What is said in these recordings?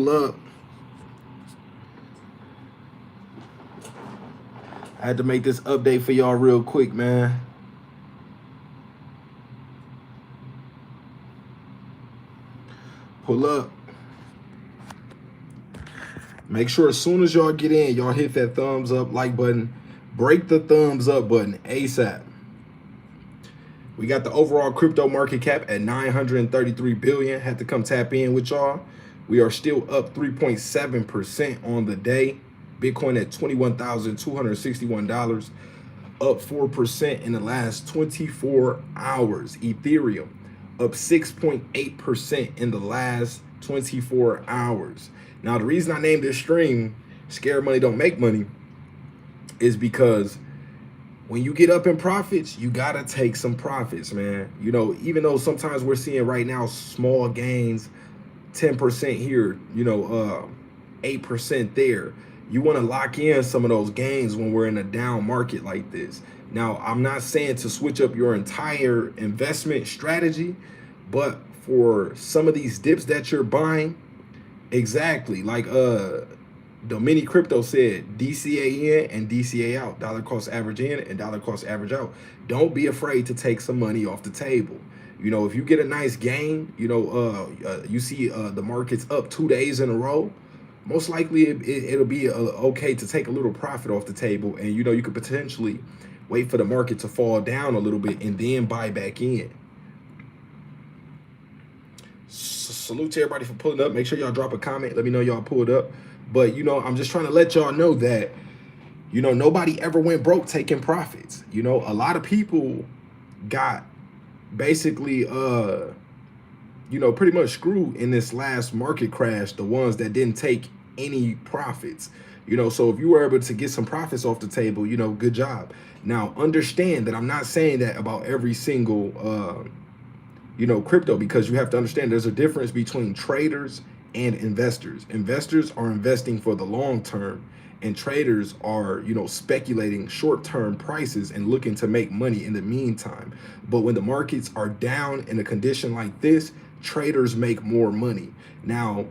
pull up. I had to make this update for y'all real quick, man. Pull up. Make sure as soon as y'all get in, y'all hit that thumbs up like button. Break the thumbs up button ASAP. We got the overall crypto market cap at 933 billion. Had to come tap in with y'all. We are still up 3.7% on the day. Bitcoin at $21,261, up 4% in the last 24 hours. Ethereum up 6.8% in the last 24 hours. Now, the reason I named this stream Scared Money Don't Make Money is because when you get up in profits, you gotta take some profits, man. You know, even though sometimes we're seeing right now small gains, 10% here, 8% there. You want to lock in some of those gains when we're in a down market like this. Now, I'm not saying to switch up your entire investment strategy, but for some of these dips that you're buying, exactly like Domini Crypto said, DCA in and DCA out, dollar cost average in and dollar cost average out. Don't be afraid to take some money off the table. You know, if you get a nice gain, you see the market's up 2 days in a row, most likely it'll be okay to take a little profit off the table. And, you could potentially wait for the market to fall down a little bit and then buy back in. Salute to everybody for pulling up. Make sure y'all drop a comment. Let me know y'all pulled up. But, I'm just trying to let y'all know that, nobody ever went broke taking profits. A lot of people got basically, pretty much screwed in this last market crash, the ones that didn't take any profits. So if you were able to get some profits off the table, good job. Now, understand that I'm not saying that about every single, crypto, because you have to understand there's a difference between traders and investors. Investors are investing for the long term, and traders are, speculating short-term prices and looking to make money in the meantime. But when the markets are down in a condition like this, traders make more money. Now,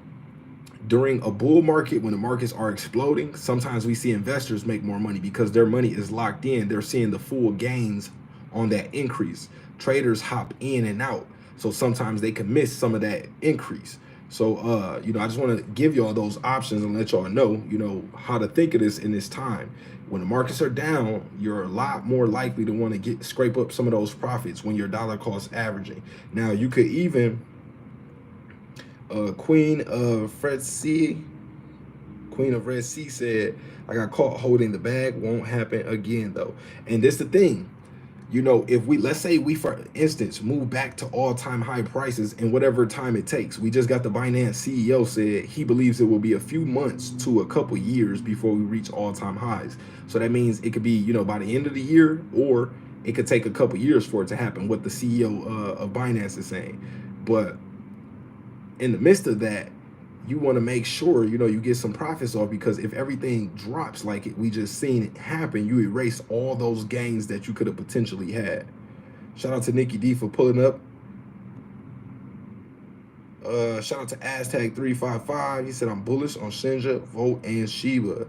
during a bull market, when the markets are exploding, sometimes we see investors make more money because their money is locked in. They're seeing the full gains on that increase. Traders hop in and out, so sometimes they can miss some of that increase. So, I just want to give y'all those options and let y'all know, how to think of this in this time. When the markets are down, you're a lot more likely to want to scrape up some of those profits when you're dollar cost averaging. Now, you could even, Queen of Red Sea said, I got caught holding the bag. Won't happen again, though. And this the thing. If let's say we, for instance, move back to all-time high prices in whatever time it takes. We just got the Binance CEO said he believes it will be a few months to a couple years before we reach all-time highs. So that means it could be, by the end of the year, or it could take a couple years for it to happen, what the CEO of Binance is saying. But in the midst of that, you want to make sure, you get some profits off, because if everything drops like we just seen it happen, you erase all those gains that you could have potentially had. Shout out to Nikki D for pulling up. Shout out to Aztag355. He said, I'm bullish on Shinja, Volt, and SHIB.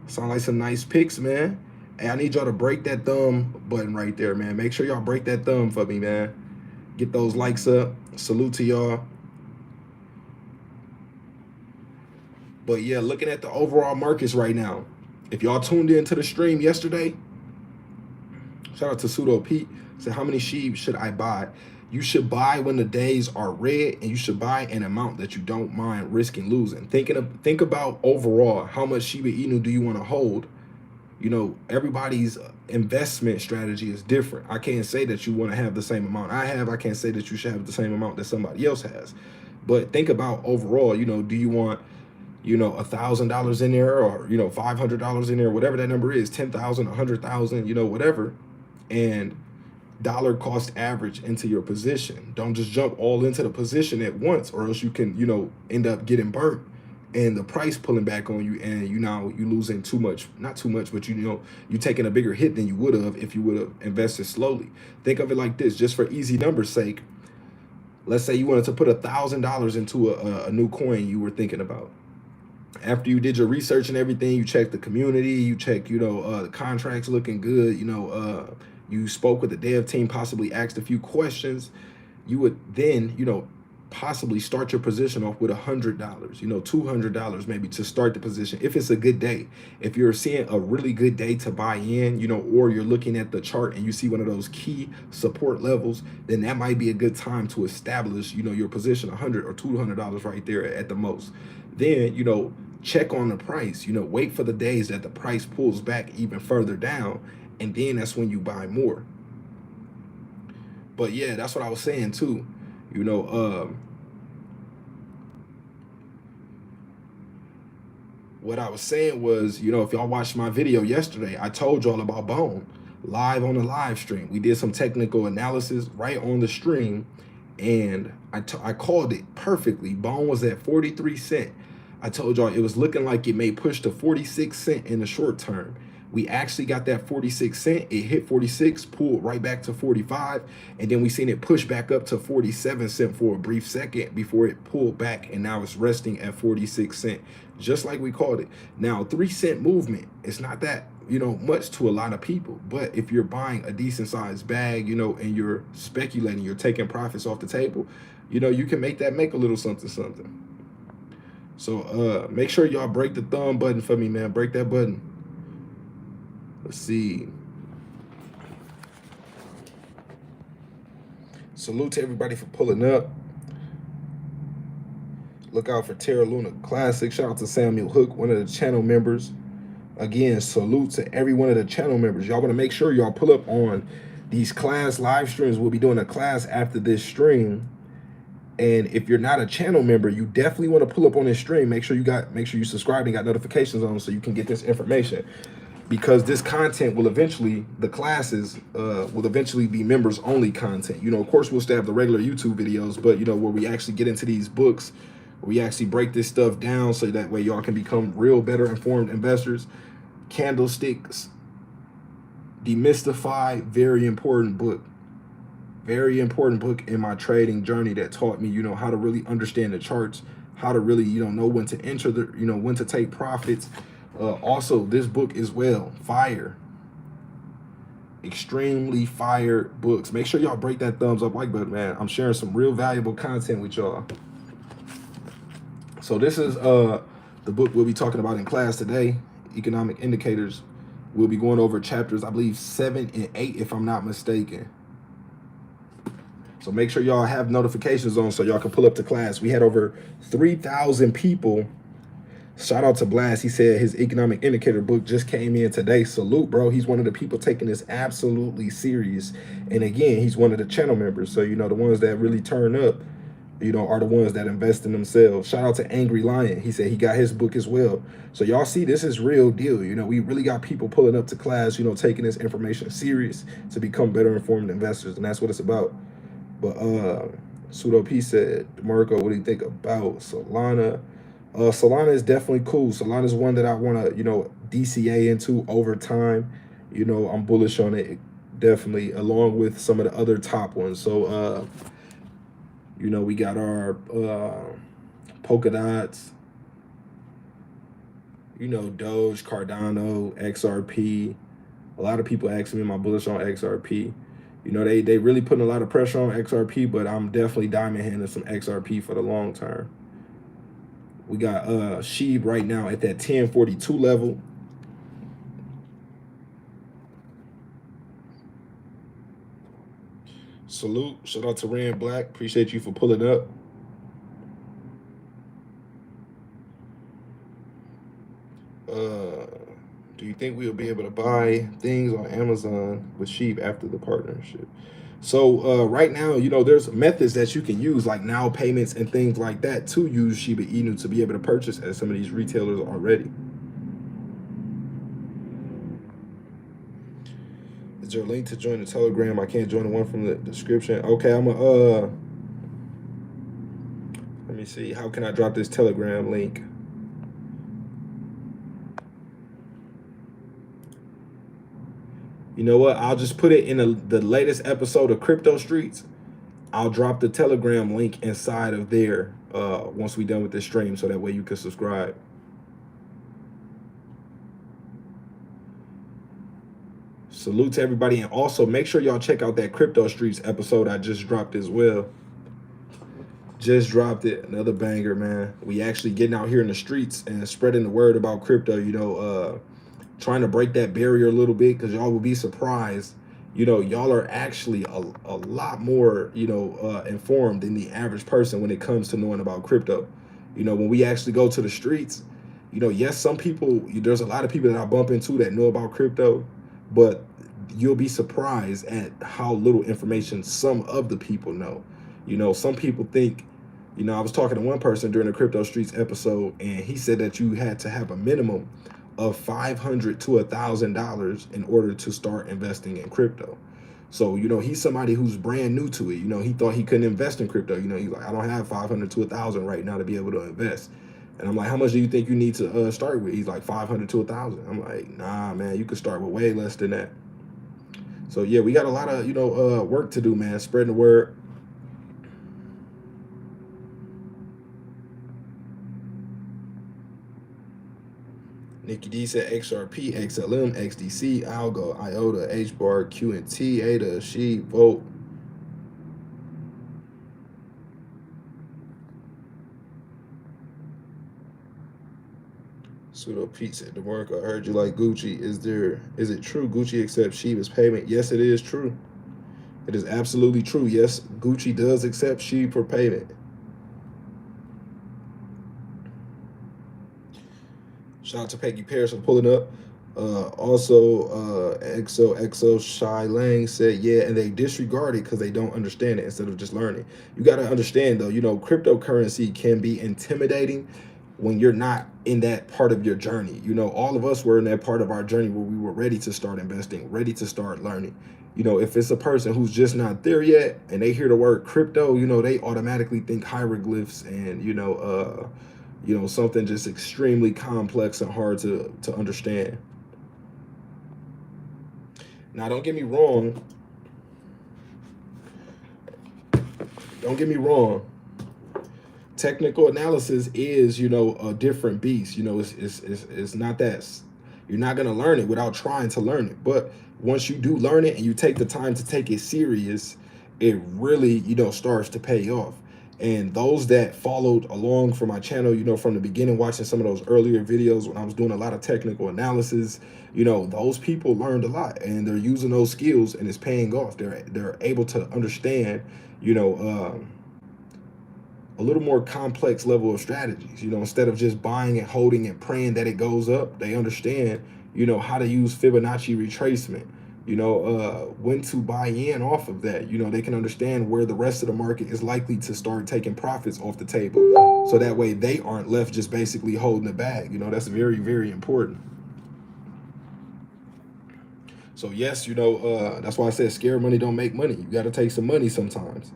Sound like some nice picks, man. Hey, I need y'all to break that thumb button right there, man. Make sure y'all break that thumb for me, man. Get those likes up. Salute to y'all. But yeah, looking at the overall markets right now, if y'all tuned into the stream yesterday, shout out to Pseudo Pete, said, how many SHIB should I buy? You should buy when the days are red, and you should buy an amount that you don't mind risking losing. Think about overall, how much Shiba Inu do you want to hold? Everybody's investment strategy is different. I can't say that you want to have the same amount I have. I can't say that you should have the same amount that somebody else has. But think about overall, do you want $1,000 in there, or $500 in there, whatever that number is, 10,000, 100,000, whatever, and dollar cost average into your position. Don't just jump all into the position at once, or else you can end up getting burnt and the price pulling back on you, and you losing too much, not too much, but you're taking a bigger hit than you would have if you would have invested slowly. Think of it like this, just for easy numbers sake. Let's say you wanted to put $1,000 into a new coin you were thinking about. After you did your research and everything, you checked the community, you checked, the contracts looking good, you spoke with the dev team, possibly asked a few questions. You would then, possibly start your position off with $100, $200 maybe to start the position if it's a good day. If you're seeing a really good day to buy in, or you're looking at the chart and you see one of those key support levels, then that might be a good time to establish, your position, $100 or $200 right there at the most. Then, check on the price, wait for the days that the price pulls back even further down, and then that's when you buy more. But yeah, that's what I was saying too. What I was saying was, if y'all watched my video yesterday, I told y'all about Bone live on the live stream. We did some technical analysis right on the stream, and I called it perfectly. Bone was at 43 cents. I told y'all it was looking like it may push to 46 cents in the short term. We actually got that 46 cents. It hit 46, pulled right back to 45, and then we seen it push back up to 47 cents for a brief second before it pulled back, and now it's resting at 46 cents, just like we called it. Now, 3-cent movement, it's not that, much to a lot of people, but if you're buying a decent sized bag, and you're speculating, you're taking profits off the table, you can make a little something. So make sure y'all break the thumb button for me, man. Break that button. Let's see. Salute to everybody for pulling up. Look out for Terra Luna Classic. Shout out to Samuel Hook, one of the channel members. Again, salute to every one of the channel members. Y'all want to make sure y'all pull up on these class live streams. We'll be doing a class after this stream. And if you're not a channel member, you definitely want to pull up on this stream. Make sure you subscribe and got notifications on so you can get this information. Because this content will eventually, the classes will eventually be members only content. Of course, we'll still have the regular YouTube videos, but where we actually get into these books, where we actually break this stuff down so that way y'all can become real, better informed investors. Candlesticks, Demystify, very important book. Very important book in my trading journey that taught me, how to really understand the charts, how to really, know when to enter when to take profits. Also, this book as well, fire. Extremely fire books. Make sure y'all break that thumbs up like button, man. I'm sharing some real valuable content with y'all. So this is the book we'll be talking about in class today, Economic Indicators. We'll be going over chapters, I believe 7 and 8, if I'm not mistaken. So make sure y'all have notifications on so y'all can pull up to class. We had over 3,000 people. Shout out to Blast. He said his Economic Indicator book just came in today. Salute, bro. He's one of the people taking this absolutely serious. And again, he's one of the channel members. So, the ones that really turn up, are the ones that invest in themselves. Shout out to Angry Lion. He said he got his book as well. So y'all see, this is real deal. We really got people pulling up to class, taking this information serious to become better informed investors. And that's what it's about. But Pseudo P said, Marco, what do you think about Solana? Solana is definitely cool. Solana is one that I want to, DCA into over time. I'm bullish on it, definitely, along with some of the other top ones. So, we got our Polka Dots, Doge, Cardano, XRP. A lot of people ask me, am I bullish on XRP? They really putting a lot of pressure on XRP, but I'm definitely diamond handing some XRP for the long term. We got SHIB right now at that 1042 level. Salute. Shout out to Rand Black. Appreciate you for pulling up. Do you think we'll be able to buy things on Amazon with SHIB after the partnership? So right now, there's methods that you can use like now payments and things like that to use Shiba Inu to be able to purchase at some of these retailers already. Is there a link to join the Telegram? I can't join the one from the description. Okay, let me see. How can I drop this Telegram link? You know what? I'll just put it in the latest episode of Crypto Streets. I'll drop the Telegram link inside of there once we're done with this stream, so that way you can subscribe. Salute to everybody. And also make sure y'all check out that Crypto Streets episode I just dropped as well. Just dropped it. Another banger, man. We actually getting out here in the streets and spreading the word about crypto, trying to break that barrier a little bit, because y'all will be surprised. Y'all are actually a lot more, informed than the average person when it comes to knowing about crypto. When we actually go to the streets, yes, some people, there's a lot of people that I bump into that know about crypto, but you'll be surprised at how little information some of the people know. Some people think, I was talking to one person during the Crypto Streets episode, and he said that you had to have a minimum of $500 to $1,000 in order to start investing in crypto. So, he's somebody who's brand new to it. He thought he couldn't invest in crypto. He's like, I don't have 500 to 1,000 right now to be able to invest. And I'm like, how much do you think you need to start with? He's like, 500 to 1,000. I'm like, nah, man, you could start with way less than that. So yeah, we got a lot of, work to do, man. Spreading the word. Nikki D said XRP, XLM, XDC, Algo, IOTA, HBAR, QNT, ADA, SHIB, Volt. Pseudo Pete said, DeMarco, I heard you like Gucci. Is it true Gucci accepts SHIB as payment? Yes, it is true. It is absolutely true. Yes, Gucci does accept SHIB for payment. Shout out to Peggy Paris for pulling up. Also, XOXO Shy Lang said, yeah, and they disregard it because they don't understand it instead of just learning. You got to understand, though, cryptocurrency can be intimidating when you're not in that part of your journey. All of us were in that part of our journey where we were ready to start investing, ready to start learning. If it's a person who's just not there yet and they hear the word crypto, they automatically think hieroglyphs and, something just extremely complex and hard to understand. Now, don't get me wrong. Technical analysis is, a different beast. It's not that. You're not going to learn it without trying to learn it. But once you do learn it and you take the time to take it serious, it really, starts to pay off. And those that followed along from my channel, from the beginning, watching some of those earlier videos when I was doing a lot of technical analysis, those people learned a lot and they're using those skills and it's paying off. They're able to understand, a little more complex level of strategies. Instead of just buying and holding and praying that it goes up, they understand, how to use Fibonacci retracement, when to buy in off of that. They can understand where the rest of the market is likely to start taking profits off the table. So that way they aren't left just basically holding the bag. That's very, very important. So yes, that's why I said scared money don't make money. You got to take some money sometimes.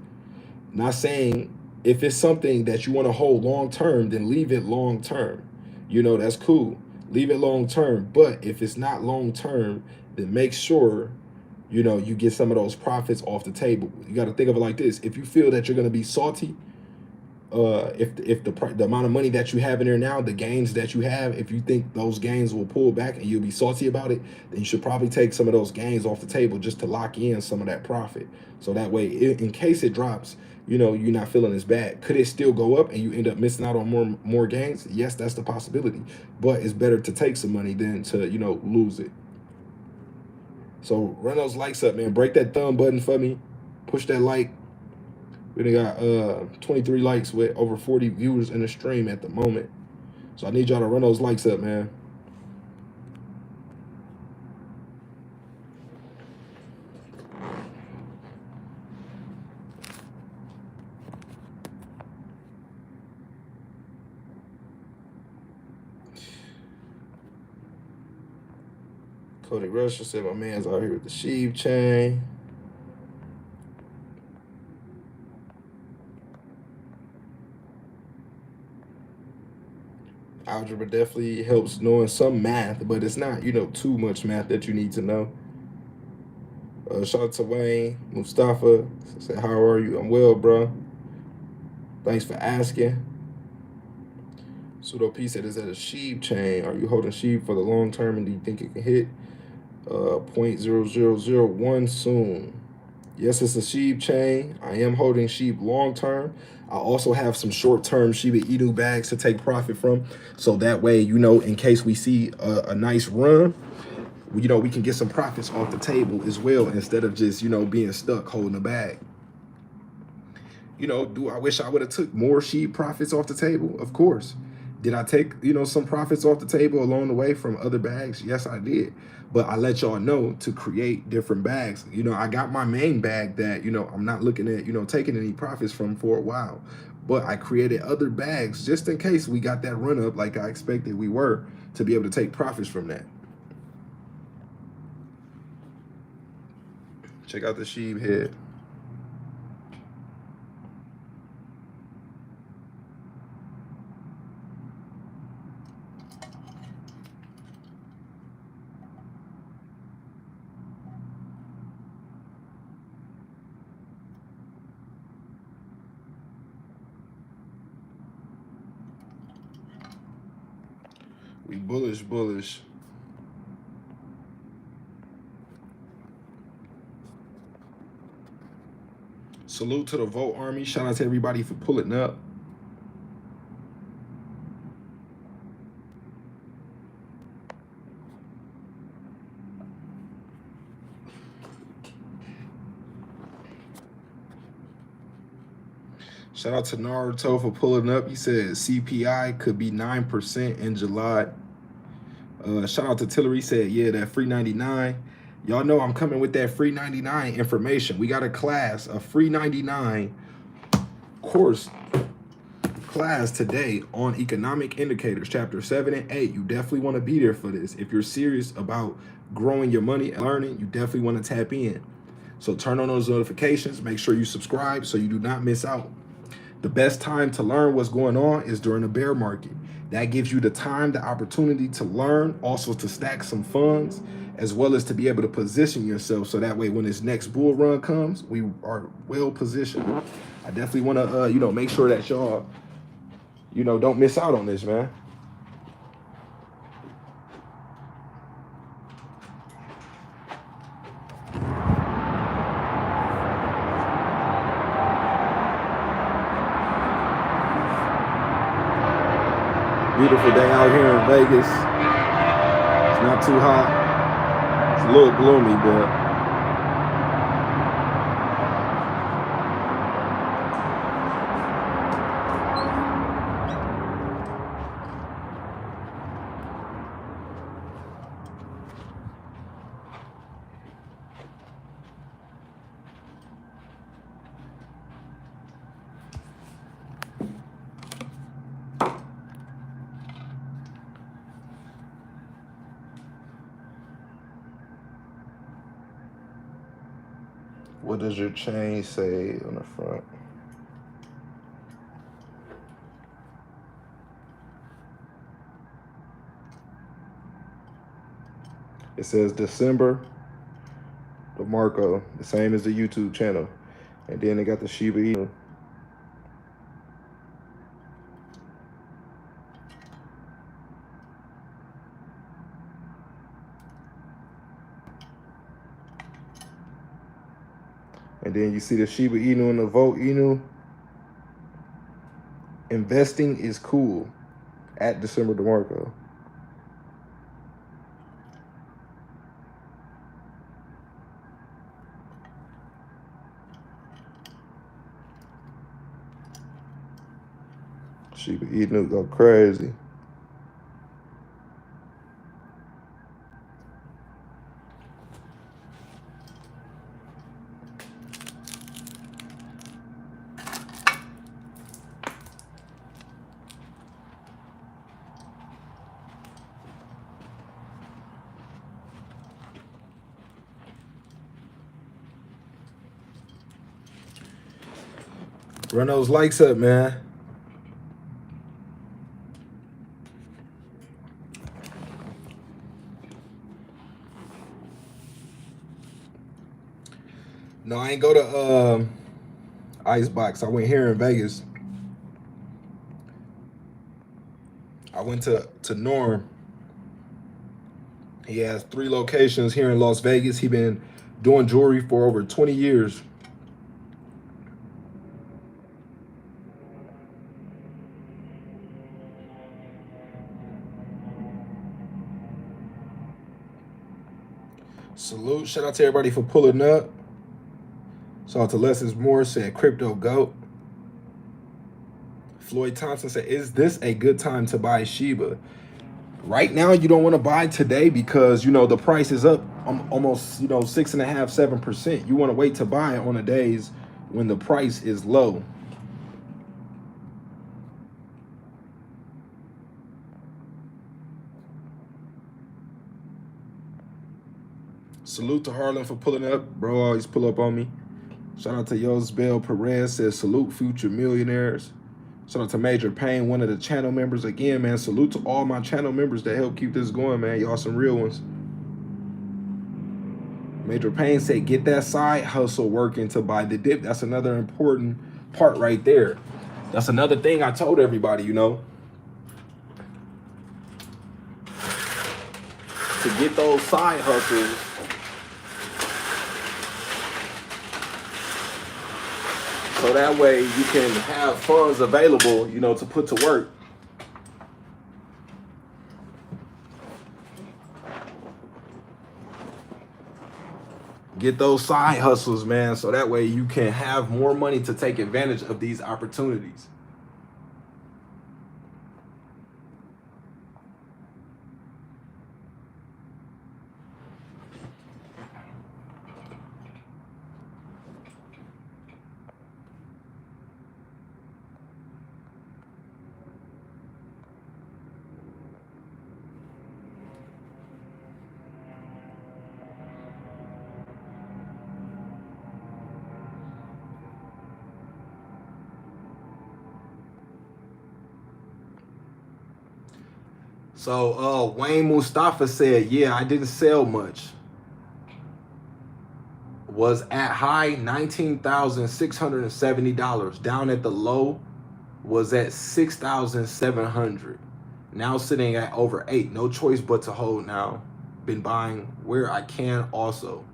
Not saying if it's something that you want to hold long term, then leave it long term. That's cool. Leave it long term. But if it's not long term, then make sure, you get some of those profits off the table. You got to think of it like this. If you feel that you're going to be salty, if the amount of money that you have in there now, the gains that you have, if you think those gains will pull back and you'll be salty about it, then you should probably take some of those gains off the table just to lock in some of that profit. So that way, in case it drops, you're not feeling as bad. Could it still go up and you end up missing out on more gains? Yes, that's the possibility. But it's better to take some money than to, lose it. So run those likes up, man. Break that thumb button for me. Push that like. We got 23 likes with over 40 viewers in the stream at the moment. So I need y'all to run those likes up, man. Cody Rusher said my man's out here with the SHIB chain. Algebra definitely helps knowing some math, but it's not, too much math that you need to know. Shout out to Wayne Mustafa. Said, how are you? I'm well, bro. Thanks for asking. Pseudo P said, is that a SHIB chain? Are you holding SHIB for the long term and do you think it can hit? .0001 soon. Yes, it's a SHIB chain. I am holding SHIB long term. I also have some short term Shiba Inu bags to take profit from. So that way, you know, in case we see a nice run, you know, we can get some profits off the table as well, instead of just, you know, being stuck holding a bag. You know, do I wish I would have took more SHIB profits off the table? Of course. Did I take, you know, some profits off the table along the way from other bags? Yes, I did. But I let y'all know to create different bags. You know, I got my main bag that, you know, I'm not looking at, you know, taking any profits from for a while. But I created other bags just in case we got that run up like I expected we were, to be able to take profits from that. Check out the SHIB head. We bullish, bullish. Salute to the Vote Army. Shout out to everybody for pulling up. Shout out to Naruto for pulling up. He said CPI could be 9% in July. Shout out to Tillery, said, yeah, that free 99. Y'all know I'm coming with that free 99 information. We got a class, a free 99 course class today on economic indicators, chapter 7 and 8. You definitely want to be there for this. If you're serious about growing your money and learning, you definitely want to tap in. So turn on those notifications. Make sure you subscribe so you do not miss out. The best time to learn what's going on is during a bear market. That gives you the time, the opportunity to learn, also to stack some funds, as well as to be able to position yourself so that way when this next bull run comes, we are well positioned. I definitely want to, you know, make sure that y'all, you know, don't miss out on this, man. Beautiful day out here in Vegas. It's not too hot. It's a little gloomy, but what does your chain say on the front? It says December DeMarco, the same as the YouTube channel. And then they got the Shiba Inu. And then you see the Shiba Inu and the Vote Inu. Investing is cool at December DeMarco. Shiba Inu go crazy. Run those likes up, man. No, I ain't go to Icebox. I went here in Vegas. I went to Norm. He has 3 locations here in Las Vegas. He been doing jewelry for over 20 years. Salute. Shout out to everybody for pulling up. Shout out to Lessons Moore, said crypto goat. Floyd Thompson said, is this a good time to buy SHIB? Right now, you don't want to buy today because, you know, the price is up almost, you know, 6.5%, 7%. You want to wait to buy on the days when the price is low. Salute to Harlan for pulling up. Bro, always pull up on me. Shout out to Yosbel Perez, says salute future millionaires. Shout out to Major Payne, one of the channel members. Again, man, salute to all my channel members that help keep this going, man. Y'all some real ones. Major Payne said, get that side hustle working to buy the dip. That's another important part right there. That's another thing I told everybody, you know. To get those side hustles, so that way you can have funds available, you know, to put to work. Get those side hustles, man, so that way you can have more money to take advantage of these opportunities. So Wayne Mustafa said, yeah, I didn't sell much. Was at high $19,670. Down at the low was at $6,700. Now sitting at over 8. No choice but to hold now. Been buying where I can also.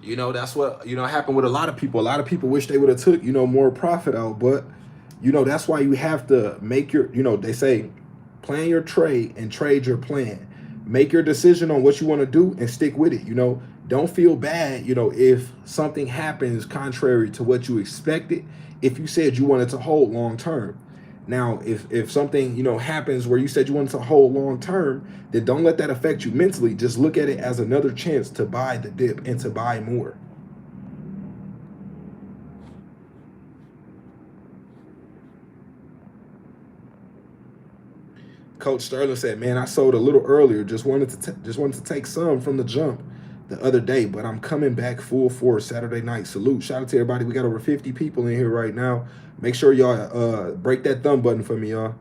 You know, that's what, you know, happened with a lot of people. A lot of people wish they would have took, you know, more profit out, but you know, that's why you have to make your, you know, they say, plan your trade and trade your plan. Make your decision on what you want to do and stick with it. You know, don't feel bad, you know, if something happens contrary to what you expected, if you said you wanted to hold long term. Now, if something, you know, happens where you said you wanted to hold long term, then don't let that affect you mentally. Just look at it as another chance to buy the dip and to buy more. Coach Sterling said, "Man, I sold a little earlier. Just wanted to take some from the jump the other day, but I'm coming back full force Saturday night. Salute! Shout out to everybody. We got over 50 people in here right now. Make sure y'all break that thumb button for me, y'all."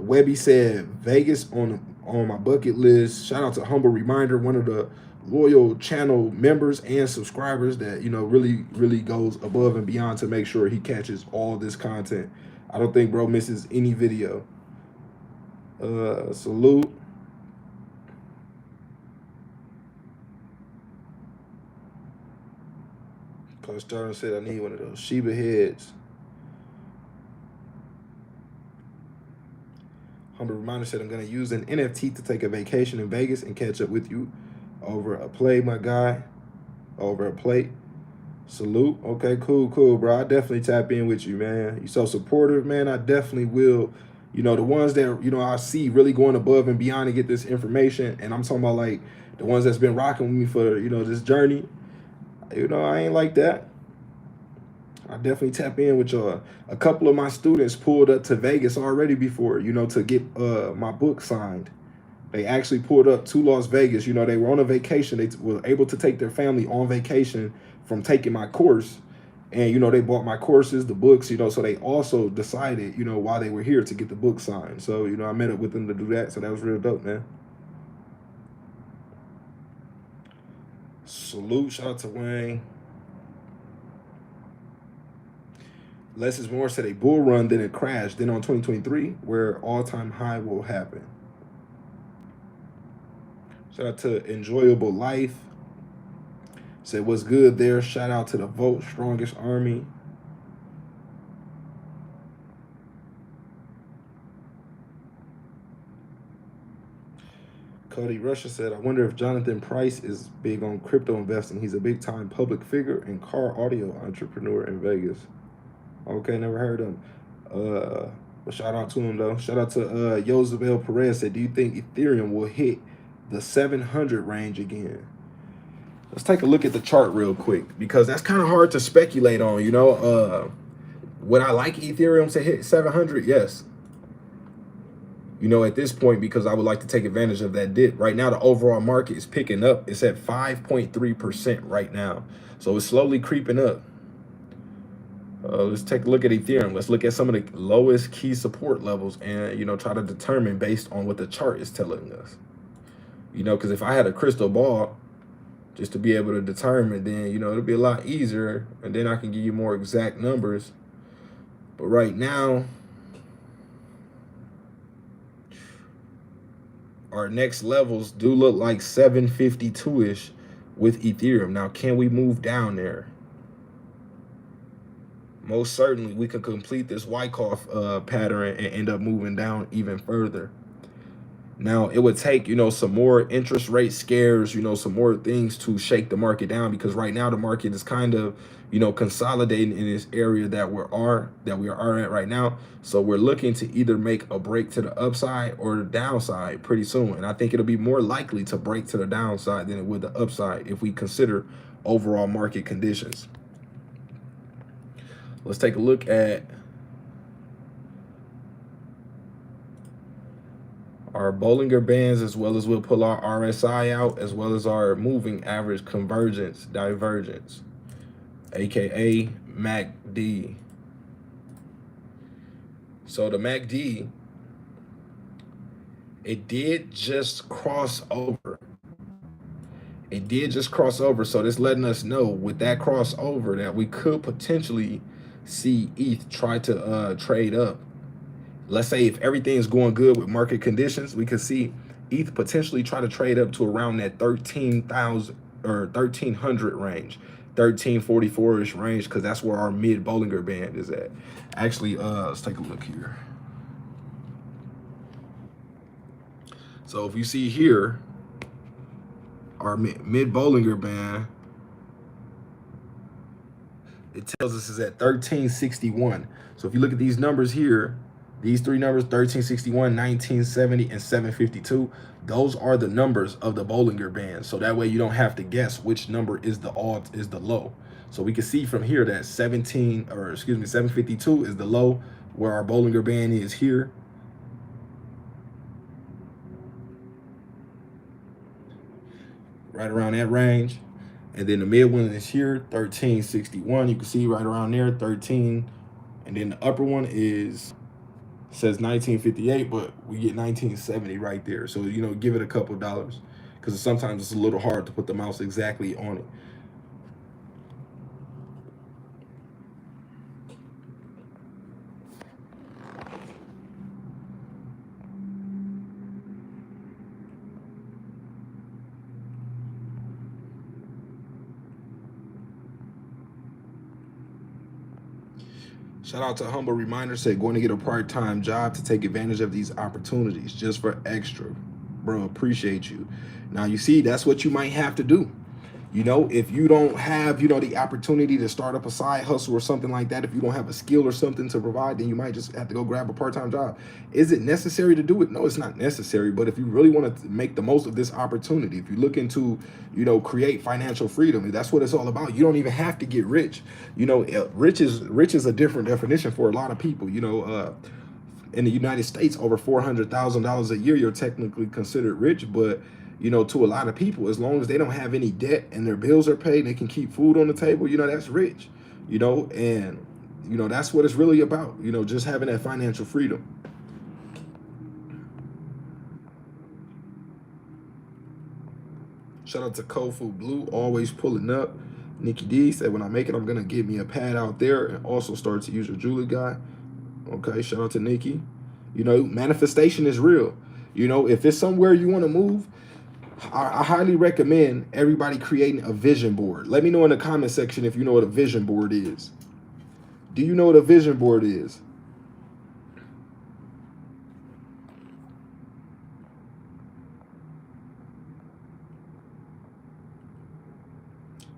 Webby said, "Vegas on my bucket list." Shout out to Humble Reminder, one of the loyal channel members and subscribers that, you know, really goes above and beyond to make sure he catches all this content. I don't think bro misses any video. Salute. Coach Sterling said, I need one of those SHIB heads. Humble Reminder said, I'm going to use an NFT to take a vacation in Vegas and catch up with you over a play, my guy. Over a plate. Salute. Okay, cool, bro. I definitely tap in with you, man. You're so supportive, man. I definitely will. You know, the ones that, you know, I see really going above and beyond to get this information. And I'm talking about, like, the ones that's been rocking with me for, you know, this journey. You know, I ain't like that. I definitely tap in with y'all. A couple of my students pulled up to Vegas already before, you know, to get my book signed. They actually pulled up to Las Vegas. You know, they were on a vacation. They were able to take their family on vacation from taking my course. And, you know, they bought my courses, the books, you know, so they also decided, you know, while they were here to get the book signed. So, you know, I met up with them to do that. So that was real dope, man. Salute. Shout out to Wayne. Less is more said a bull run than a crash. Then on 2023, where all-time high will happen. Shout out to Enjoyable Life. Said what's good there. Shout out to the Vote Strongest Army. Cody Russia said, I wonder if Jonathan Price is big on crypto investing. He's a big time public figure and car audio entrepreneur in Vegas. Okay, never heard of him. But shout out to him though. Shout out to Yosabel Perez said, do you think Ethereum will hit the 700 range again? Let's take a look at the chart real quick, because that's kind of hard to speculate on, you know. Would I like Ethereum to hit 700? Yes. You know, at this point, because I would like to take advantage of that dip. Right now, the overall market is picking up. It's at 5.3% right now. So it's slowly creeping up. Let's take a look at Ethereum. Let's look at some of the lowest key support levels and, you know, try to determine based on what the chart is telling us. You know, because if I had a crystal ball just to be able to determine, then, you know, it'll be a lot easier. And then I can give you more exact numbers. But right now, our next levels do look like 752-ish with Ethereum. Now, can we move down there? Most certainly, we could complete this Wyckoff pattern and end up moving down even further. Now, it would take, you know, some more interest rate scares, you know, some more things to shake the market down, because right now the market is kind of, you know, consolidating in this area that we are at right now. So we're looking to either make a break to the upside or the downside pretty soon. And I think it'll be more likely to break to the downside than it would the upside if we consider overall market conditions. Let's take a look at our Bollinger Bands, as well as we'll pull our RSI out, as well as our moving average convergence divergence, aka MACD. So the MACD, it did just cross over. It did just cross over. So this letting us know with that crossover that we could potentially see ETH try to trade up. Let's say if everything is going good with market conditions, we could see ETH potentially try to trade up to around that 13,000 or 1,300 range, 1344-ish range, because that's where our mid Bollinger Band is at. Actually, let's take a look here. So if you see here, our mid Bollinger Band, it tells us is at 1361. So if you look at these numbers here, these three numbers, 1361, 1970, and 752, those are the numbers of the Bollinger Band. So that way you don't have to guess which number is the low. So we can see from here that 752 is the low, where our Bollinger Band is here. Right around that range. And then the mid one is here, 1361. You can see right around there, 13. And then the upper one says 1958, but we get 1970 right there. So, you know, give it a couple dollars, because sometimes it's a little hard to put the mouse exactly on it. Shout out to Humble Reminder, said going to get a part-time job to take advantage of these opportunities just for extra. Bro, appreciate you. Now, you see, that's what you might have to do. You know, if you don't have, you know, the opportunity to start up a side hustle or something like that, if you don't have a skill or something to provide, then you might just have to go grab a part-time job. Is it necessary to do it? No, it's not necessary. But if you really want to make the most of this opportunity, if you look into, you know, create financial freedom, that's what it's all about. You don't even have to get rich. You know, rich is a different definition for a lot of people. You know, in the United States, over $400,000 a year, you're technically considered rich. But you know, to a lot of people, as long as they don't have any debt and their bills are paid and they can keep food on the table, you know, that's rich, you know, and, you know, that's what it's really about, you know, just having that financial freedom. Shout out to Kofu Blue, always pulling up. Nikki D said, when I make it, I'm going to get me a pad out there and also start to use your Julie guy. Okay, shout out to Nikki. You know, manifestation is real. You know, if it's somewhere you want to move, I highly recommend everybody creating a vision board. Let me know in the comment section if you know what a vision board is. Do you know what a vision board is?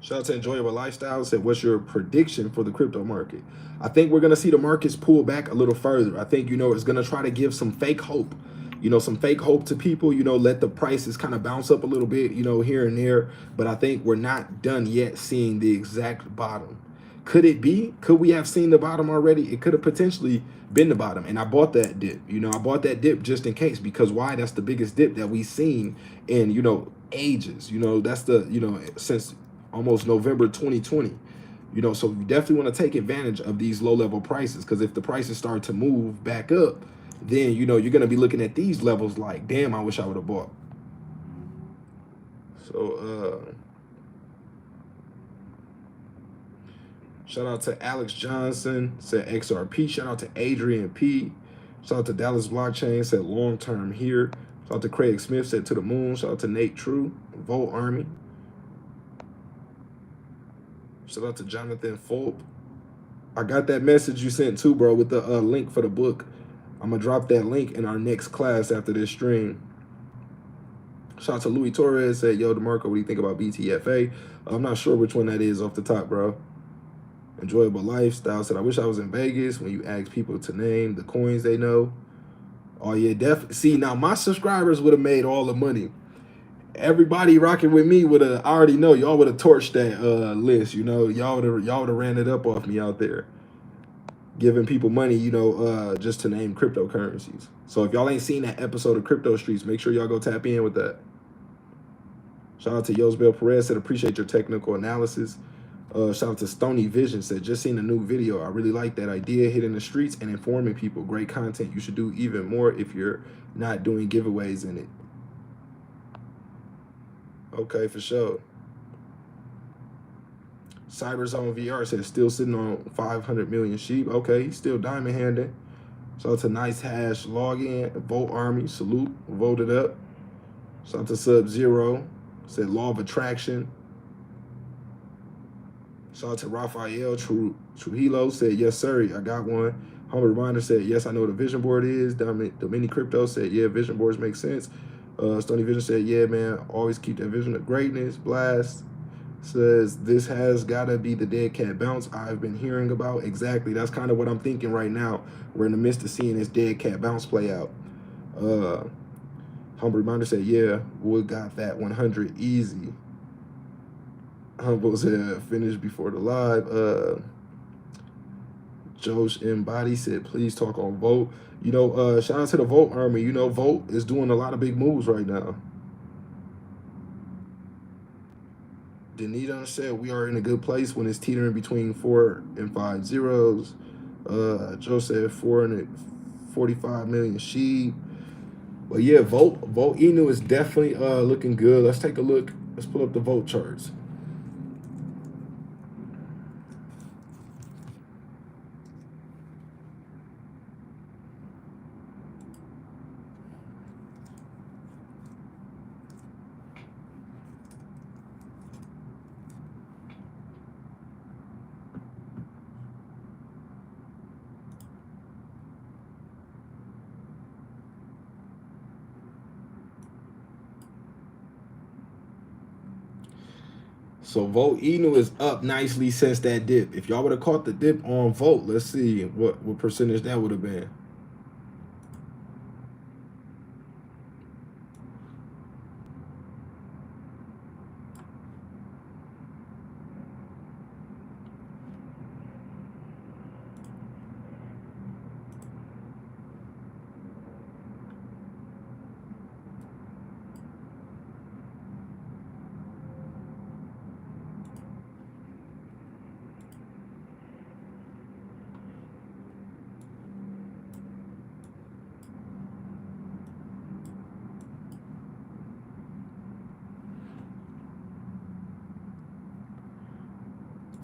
Shout out to Enjoyable Lifestyle. Said, what's your prediction for the crypto market? I think we're going to see the markets pull back a little further. I think, you know, it's going to try to give some fake hope, you know, some fake hope to people, you know, let the prices kind of bounce up a little bit, you know, here and there. But I think we're not done yet seeing the exact bottom. Could it be? Could we have seen the bottom already? It could have potentially been the bottom. And I bought that dip. You know, I bought that dip just in case, because why? That's the biggest dip that we've seen in, you know, ages. You know, that's the, you know, since almost November 2020. You know, so you definitely want to take advantage of these low level prices, because if the prices start to move back up, then, you know, you're going to be looking at these levels like, damn, I wish I would have bought. So, shout out to Alex Johnson, said XRP. Shout out to Adrian P. Shout out to Dallas Blockchain, said long term here. Shout out to Craig Smith, said to the moon. Shout out to Nate True, Volt Army. Shout out to Jonathan Fulp. I got that message you sent too, bro, with the link for the book. I'm going to drop that link in our next class after this stream. Shout out to Louis Torres, said, yo, DeMarco, what do you think about BTFA? I'm not sure which one that is off the top, bro. Enjoyable Lifestyle said, I wish I was in Vegas when you ask people to name the coins they know. Oh, yeah, definitely. See, now my subscribers would have made all the money. Everybody rocking with me would have, I already know, y'all would have torched that list, you know. Y'all would have ran it up off me out there, giving people money, you know, just to name cryptocurrencies. So if y'all ain't seen that episode of Crypto Streets, make sure y'all go tap in with that. Shout out to Yosbel Perez, said, appreciate your technical analysis. Shout out to Stony Vision, said, just seen a new video. I really like that idea, hitting the streets and informing people. Great content. You should do even more if you're not doing giveaways in it. Okay, for sure. Cyberzone VR says, still sitting on 500 million SHIB. Okay, he's still diamond handing. Shout out to Nice Hash Login, Volt Army, salute, voted up. Shout out to Sub-Zero, said Law of Attraction. Shout out to Raphael Trujillo, said, yes, sir, I got one. Humble Reminder said, yes, I know what a vision board is. Domini Crypto said, yeah, vision boards make sense. Stony Vision said, yeah, man, always keep that vision of greatness. Blast says, this has got to be the dead cat bounce I've been hearing about. Exactly. That's kind of what I'm thinking right now. We're in the midst of seeing this dead cat bounce play out. Humble Reminder said, yeah, Wood got that 100 easy. Humble said, finish before the live. Josh Embody said, please talk on Volt. You know, shout out to the Volt Army. You know, Volt is doing a lot of big moves right now. Danita said, we are in a good place when it's teetering between 4 and 5 zeros. Joe said 445 million SHIB. But yeah, Volt Inu is definitely looking good. Let's take a look. Let's pull up the Volt charts. So Volt Inu is up nicely since that dip. If y'all would have caught the dip on Volt, let's see what percentage that would have been.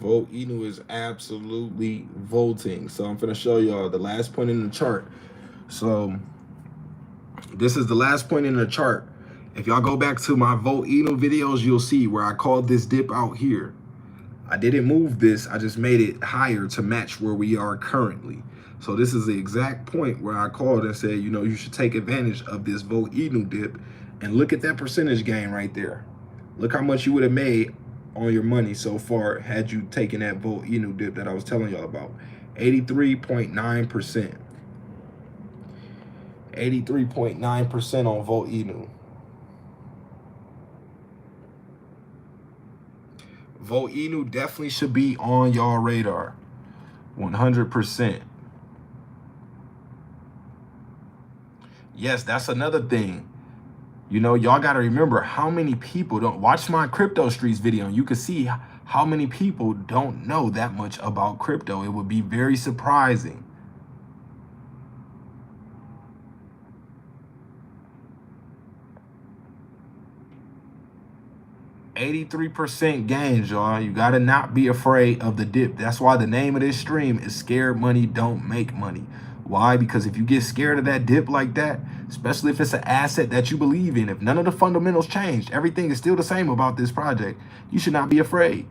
Volt Inu is absolutely volting. So I'm gonna show y'all the last point in the chart. So this is the last point in the chart. If y'all go back to my Volt Inu videos, you'll see where I called this dip out here. I didn't move this, I just made it higher to match where we are currently. So this is the exact point where I called and said, you know, you should take advantage of this Volt Inu dip, and look at that percentage gain right there. Look how much you would have made on your money so far had you taken that Volt Inu dip that I was telling y'all about. 83.9%. 83.9% on Volt Inu. Volt Inu definitely should be on y'all radar. 100%. Yes, that's another thing. You know, y'all got to remember how many people don't watch my Crypto Streets video. And you can see how many people don't know that much about crypto. It would be very surprising. 83% gains, y'all. You gotta not be afraid of the dip. That's why the name of this stream is Scared Money Don't Make Money. Why? Because if you get scared of that dip like that, especially if it's an asset that you believe in, if none of the fundamentals changed, everything is still the same about this project, you should not be afraid.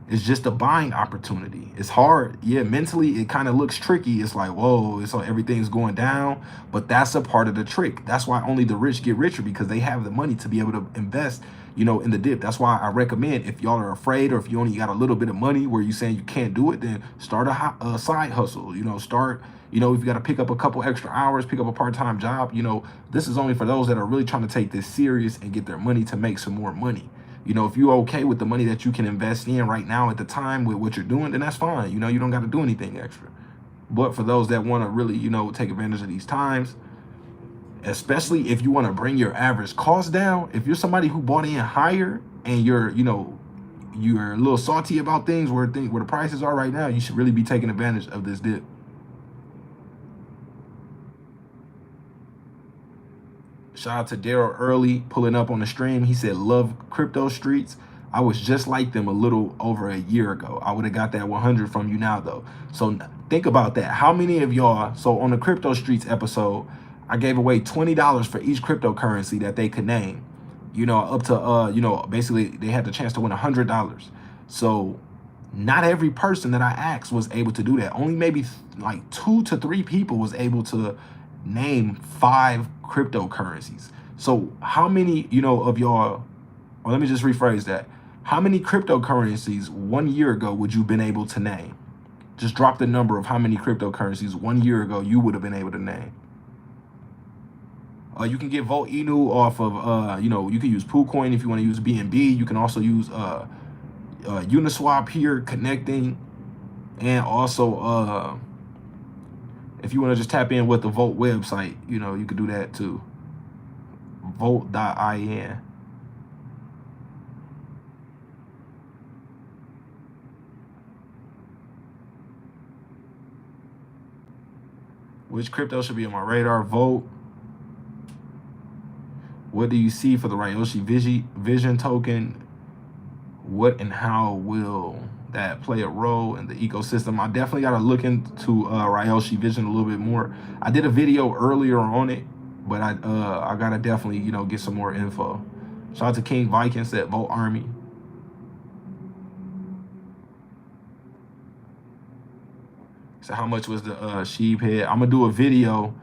It's just a buying opportunity. It's hard. Yeah, mentally, it kind of looks tricky. It's like, whoa, it's like everything's going down. But that's a part of the trick. That's why only the rich get richer, because they have the money to be able to invest, you know, in the dip. That's why I recommend, if y'all are afraid, or if you only got a little bit of money where you're saying you can't do it, then start a side hustle. You know, start, you know, if you got to pick up a couple extra hours, pick up a part-time job, you know, this is only for those that are really trying to take this serious and get their money to make some more money. You know, if you're okay with the money that you can invest in right now at the time with what you're doing, then that's fine. You know, you don't got to do anything extra. But for those that want to really, you know, take advantage of these times, especially if you want to bring your average cost down, if you're somebody who bought in higher and you're, you know, you're a little salty about things where the prices are right now, you should really be taking advantage of this dip. Shout out to Daryl Early pulling up on the stream. He said, love Crypto Streets. I was just like them a little over a year ago. I would have got that 100 from you now, though. So think about that. How many of y'all, so on the Crypto Streets episode, I gave away $20 for each cryptocurrency that they could name. You know, up to, you know, basically they had the chance to win $100. So not every person that I asked was able to do that. Only maybe like 2 to 3 people was able to name 5 cryptocurrencies. So how many, you know, of y'all, or let me just rephrase that. How many cryptocurrencies 1 year ago would you been able to name? Just drop the number of how many cryptocurrencies 1 year ago you would have been able to name. You can get Volt Inu off of, you know, you can use PooCoin if you want to use BNB. You can also use Uniswap here, connecting, and also if you want to just tap in with the Volt website, you know, you could do that too. Volt.in. Which crypto should be on my radar? Volt. What do you see for the Ryoshi Vision token? What and how will that play a role in the ecosystem? I definitely got to look into Ryoshi Vision a little bit more. I did a video earlier on it, but I got to definitely, you know, get some more info. Shout out to King Vikings at Volt Army. So how much was the SHIB head? I'm gonna do a video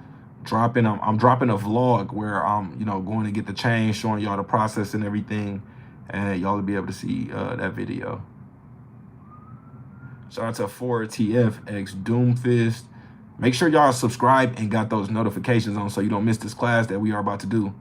dropping. I'm dropping a vlog where I'm, you know, going to get the chain, showing y'all the process and everything, and y'all will be able to see that video. Shout out to 4TFX Doomfist. Make sure y'all subscribe and got those notifications on so you don't miss this class that we are about to do.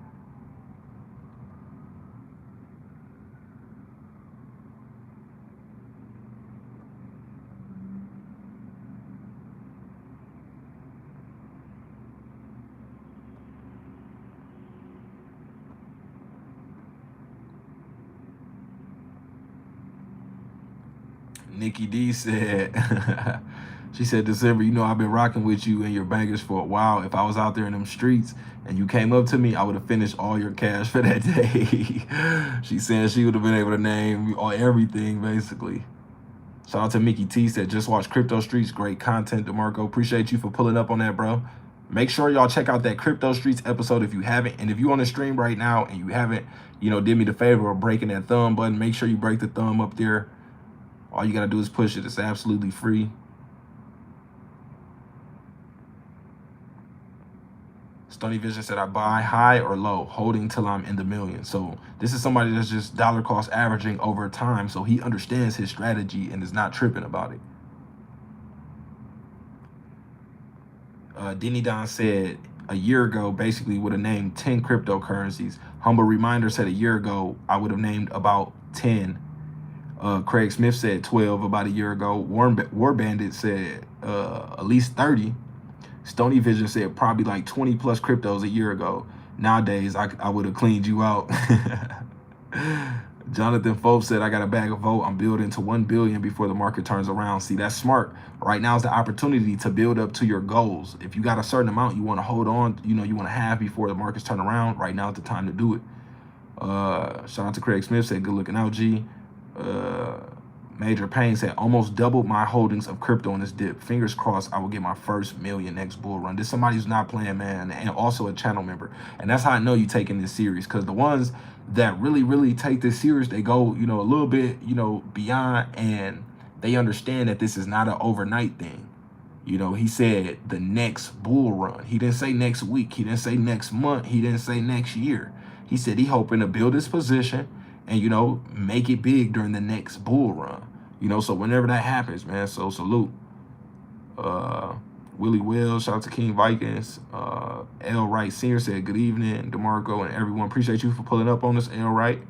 Nikki D said, she said, December, you know, I've been rocking with you and your bangers for a while. If I was out there in them streets and you came up to me, I would have finished all your cash for that day. She said she would have been able to name everything, basically. Shout out to Mickey T, said just watch Crypto Streets. Great content, DeMarco. Appreciate you for pulling up on that, bro. Make sure y'all check out that Crypto Streets episode if you haven't. And if you on the stream right now and you haven't, did me the favor of breaking that thumb button, make sure you break the thumb up there. All you got to do is push it. It's absolutely free. Stony Vision said, I buy high or low, holding till I'm in the millions. So this is somebody that's just dollar cost averaging over time. So he understands his strategy and is not tripping about it. Denny Don said a year ago, basically would have named 10 cryptocurrencies. Humble Reminder said a year ago, I would have named about 10. Craig Smith said 12 about a year ago. War Bandit said at least 30. Stony Vision said probably like 20 plus cryptos a year ago. Nowadays, I would have cleaned you out. Jonathan Fope said, I got a bag of vote. I'm building to 1 billion before the market turns around. See, that's smart. Right now is the opportunity to build up to your goals. If you got a certain amount you want to hold on, you want to have before the markets turn around, right now is the time to do it. Shout out to Craig Smith, said, good looking out, G. Major Payne said, almost doubled my holdings of crypto in this dip. Fingers crossed I will get my first million next bull run. This somebody who's not playing, man, and also a channel member. And that's how I know you taking this serious, because the ones that really take this serious, they go, a little bit, beyond, and they understand that this is not an overnight thing. He said the next bull run. He didn't say next week. He didn't say next month. He didn't say next year. He said he hoping to build his position and, make it big during the next bull run. So whenever that happens, man, so salute. Willie Wells, shout out to King Vikings. L. Wright Sr. said, good evening, DeMarco and everyone. Appreciate you for pulling up on this, L. Wright.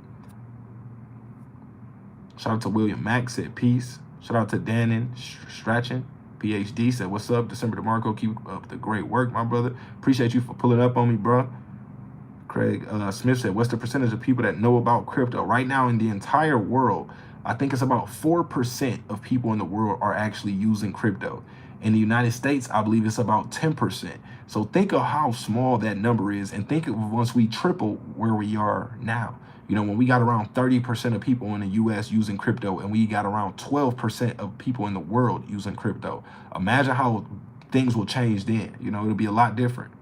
Shout out to William Mack, said peace. Shout out to Danon Strachan, PhD, said, what's up, December DeMarco? Keep up the great work, my brother. Appreciate you for pulling up on me, bro. Craig Smith said, what's the percentage of people that know about crypto? Right now in the entire world, I think it's about 4% of people in the world are actually using crypto. In the United States, I believe it's about 10%. So think of how small that number is, and think of once we triple where we are now. When we got around 30% of people in the US using crypto, and we got around 12% of people in the world using crypto. Imagine how things will change then. It'll be a lot different.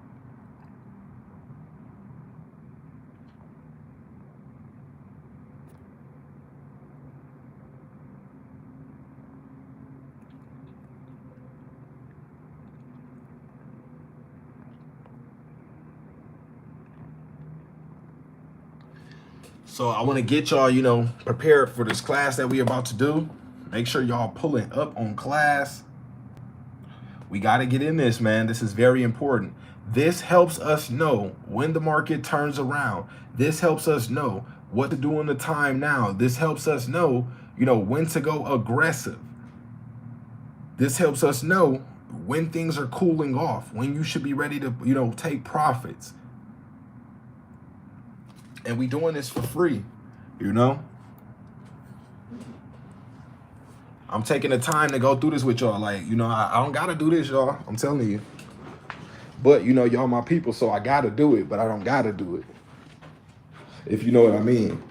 So I want to get y'all, prepared for this class that we about to do. Make sure y'all pulling up on class. We got to get in this, man. This is very important. This helps us know when the market turns around. This helps us know what to do in the time now. This helps us know, when to go aggressive. This helps us know when things are cooling off, when you should be ready to, take profits. And we doing this for free, I'm taking the time to go through this with y'all. Like, I don't got to do this, y'all. I'm telling you. But, y'all my people, so I got to do it, but I don't got to do it. If you know what I mean.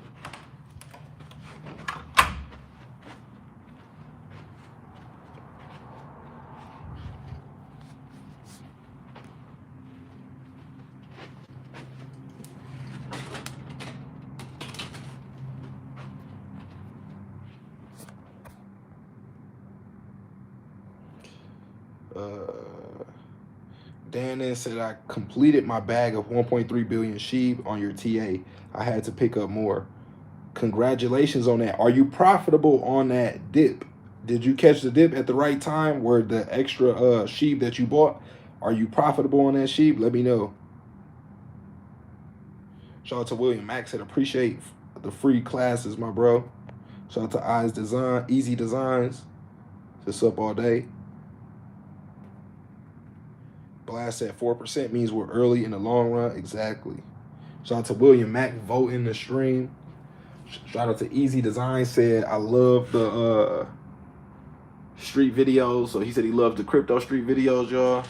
Dan said, I completed my bag of 1.3 billion SHIB on your TA. I had to pick up more. Congratulations on that. Are you profitable on that dip? Did you catch the dip at the right time where the extra SHIB that you bought? Are you profitable on that SHIB? Let me know. Shout out to William Max, said appreciate the free classes, my bro. Shout out to Eyes Design, Easy Designs. Just up all day. Blast at 4% means we're early in the long run. Exactly. Shout out to William Mack voting the stream. Shout out to Easy Design, said I love the street videos. So he said he loved the crypto street videos, y'all.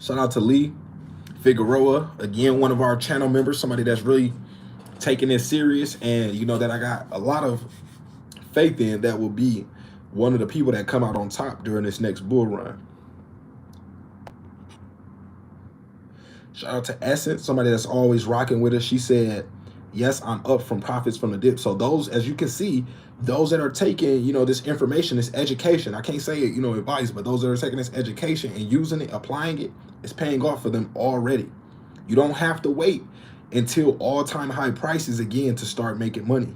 Shout out to Lee Figueroa, again, one of our channel members, somebody that's really taking this serious, and you know that I got a lot of faith in that will be one of the people that come out on top during this next bull run. Shout out to Essence, somebody that's always rocking with us. She said, yes, I'm up from profits from the dip. So those, as you can see, those that are taking, you know, this information, this education, I can't say, you know, advice, but those that are taking this education and using it, applying it, it's paying off for them already. You don't have to wait until all-time high prices again to start making money.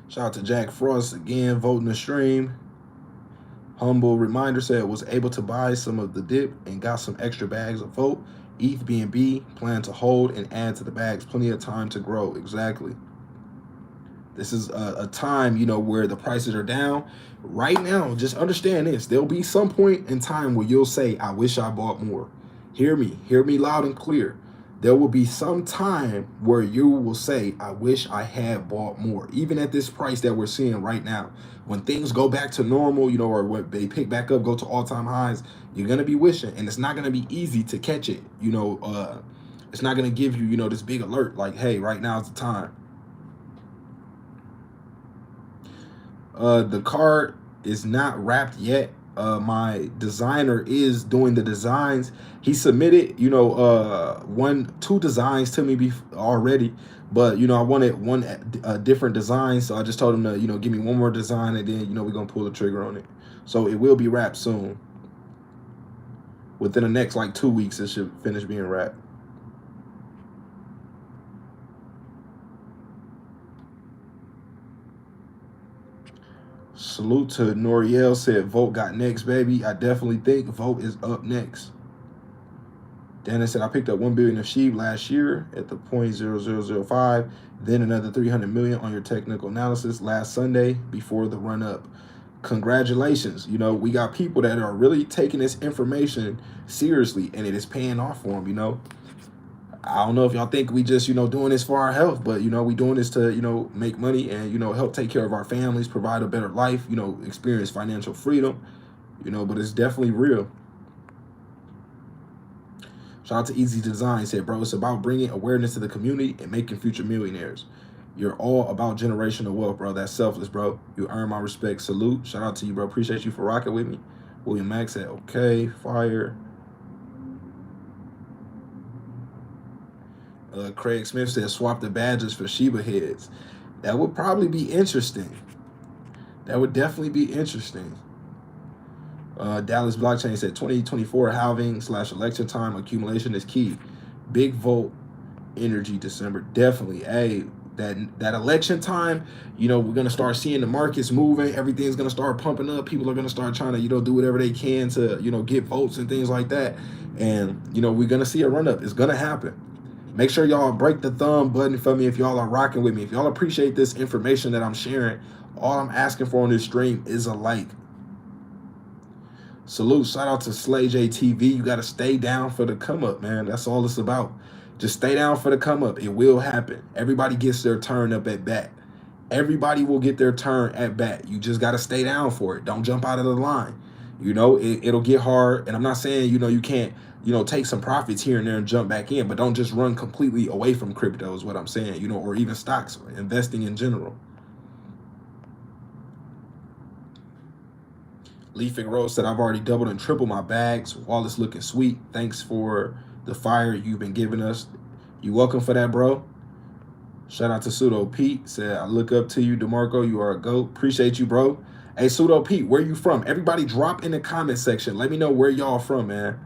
Shout out to Jack Frost again, voting the stream. Humble reminder said was able to buy some of the dip and got some extra bags of vote. ETH BNB plan to hold and add to the bags. Plenty of time to grow. Exactly. This is a time, you know, where the prices are down. Right now, just understand this. There'll be some point in time where you'll say, I wish I bought more. Hear me loud and clear. There will be some time where you will say, I wish I had bought more. Even at this price that we're seeing right now. When things go back to normal, you know, or when they pick back up, go to all-time highs, you're going to be wishing. And it's not going to be easy to catch it. You know, it's not going to give you, you know, this big alert like, hey, right now is the time. The card is not wrapped yet. My designer is doing the designs. He submitted, you know, 2 designs to me already, but you know, I wanted one different design, so I just told him to, you know, give me one more design, and then, you know, we're gonna pull the trigger on it. So it will be wrapped soon. Within the next like 2 weeks, it should finish being wrapped. Salute to Noriel, said Vote got next, baby. I definitely think Vote is up next. Dennis said, I picked up 1 billion of SHIB last year at the 0.0005, then another 300 million on your technical analysis last Sunday before the run up. Congratulations. You know, we got people that are really taking this information seriously, and it is paying off for them, you know. I don't know if y'all think we just, you know, doing this for our health, but, you know, we doing this to, you know, make money and, you know, help take care of our families, provide a better life, you know, experience financial freedom, you know, but it's definitely real. Shout out to Easy Design, said, bro, it's about bringing awareness to the community and making future millionaires. You're all about generational wealth, bro. That's selfless, bro. You earn my respect. Salute. Shout out to you, bro. Appreciate you for rocking with me. William Max said, okay, fire. Craig Smith said, swap the badges for Shiba heads. That would probably be interesting. That would definitely be interesting. Dallas Blockchain said, 2024 halving / election time accumulation is key. Big vote energy December. Definitely. Hey, that election time, you know, we're going to start seeing the markets moving. Everything's going to start pumping up. People are going to start trying to, you know, do whatever they can to, you know, get votes and things like that. And, you know, we're going to see a run up. It's going to happen. Make sure y'all break the thumb button for me if y'all are rocking with me. If y'all appreciate this information that I'm sharing, all I'm asking for on this stream is a like. Salute. Shout out to Slay JTV. You got to stay down for the come up, man. That's all it's about. Just stay down for the come up. It will happen. Everybody gets their turn up at bat. Everybody will get their turn at bat. You just got to stay down for it. Don't jump out of the line. You know, it'll get hard. And I'm not saying, you know, you can't, you know, take some profits here and there and jump back in, but don't just run completely away from crypto is what I'm saying, you know, or even stocks, or investing in general. Lee Figueroa said, I've already doubled and tripled my bags. Wallet's looking sweet. Thanks for the fire you've been giving us. You welcome for that, bro. Shout out to Pseudo Pete. Said, I look up to you, DeMarco. You are a GOAT. Appreciate you, bro. Hey, Pseudo Pete, where you from? Everybody drop in the comment section. Let me know where y'all from, man.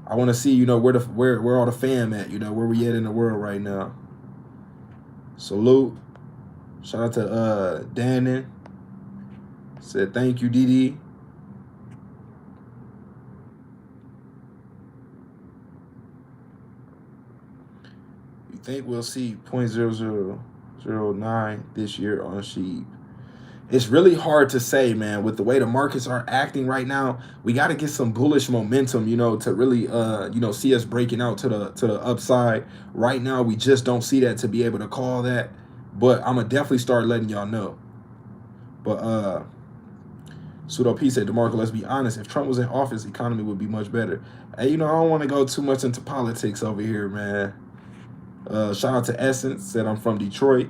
I want to see, you know, where all the fam at, you know, where we at in the world right now. Salute. Shout out to Dannon. Said, thank you, DD. You think we'll see 0.0009 this year on SHIB? It's really hard to say, man. With the way the markets are acting right now, we got to get some bullish momentum, you know, to really, you know, see us breaking out to the upside. Right now, we just don't see that to be able to call that. But I'm gonna definitely start letting y'all know. But Pseudo P said, DeMarco, let's be honest. If Trump was in office, the economy would be much better. Hey, you know, I don't want to go too much into politics over here, man. Shout out to Essence, said I'm from Detroit.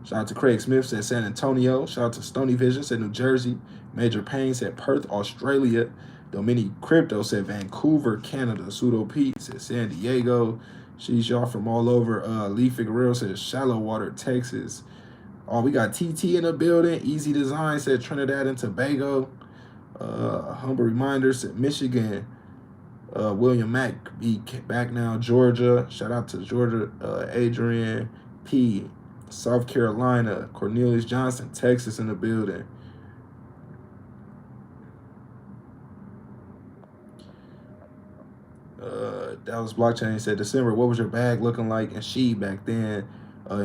Shout out to Craig Smith, said San Antonio. Shout out to Stony Vision, said New Jersey. Major Payne said Perth, Australia. Dominique Crypto said Vancouver, Canada. Pseudo Pete said San Diego. She's y'all from all over. Lee Figueroa said Shallow Water, Texas. Oh, we got TT in the building. Easy Design said Trinidad and Tobago. Humble Reminder said Michigan. William Mack be back now, Georgia. Shout out to Georgia. Adrian P. South Carolina. Cornelius Johnson, Texas in the building. Dallas Blockchain said, December, what was your bag looking like in SHIB back then?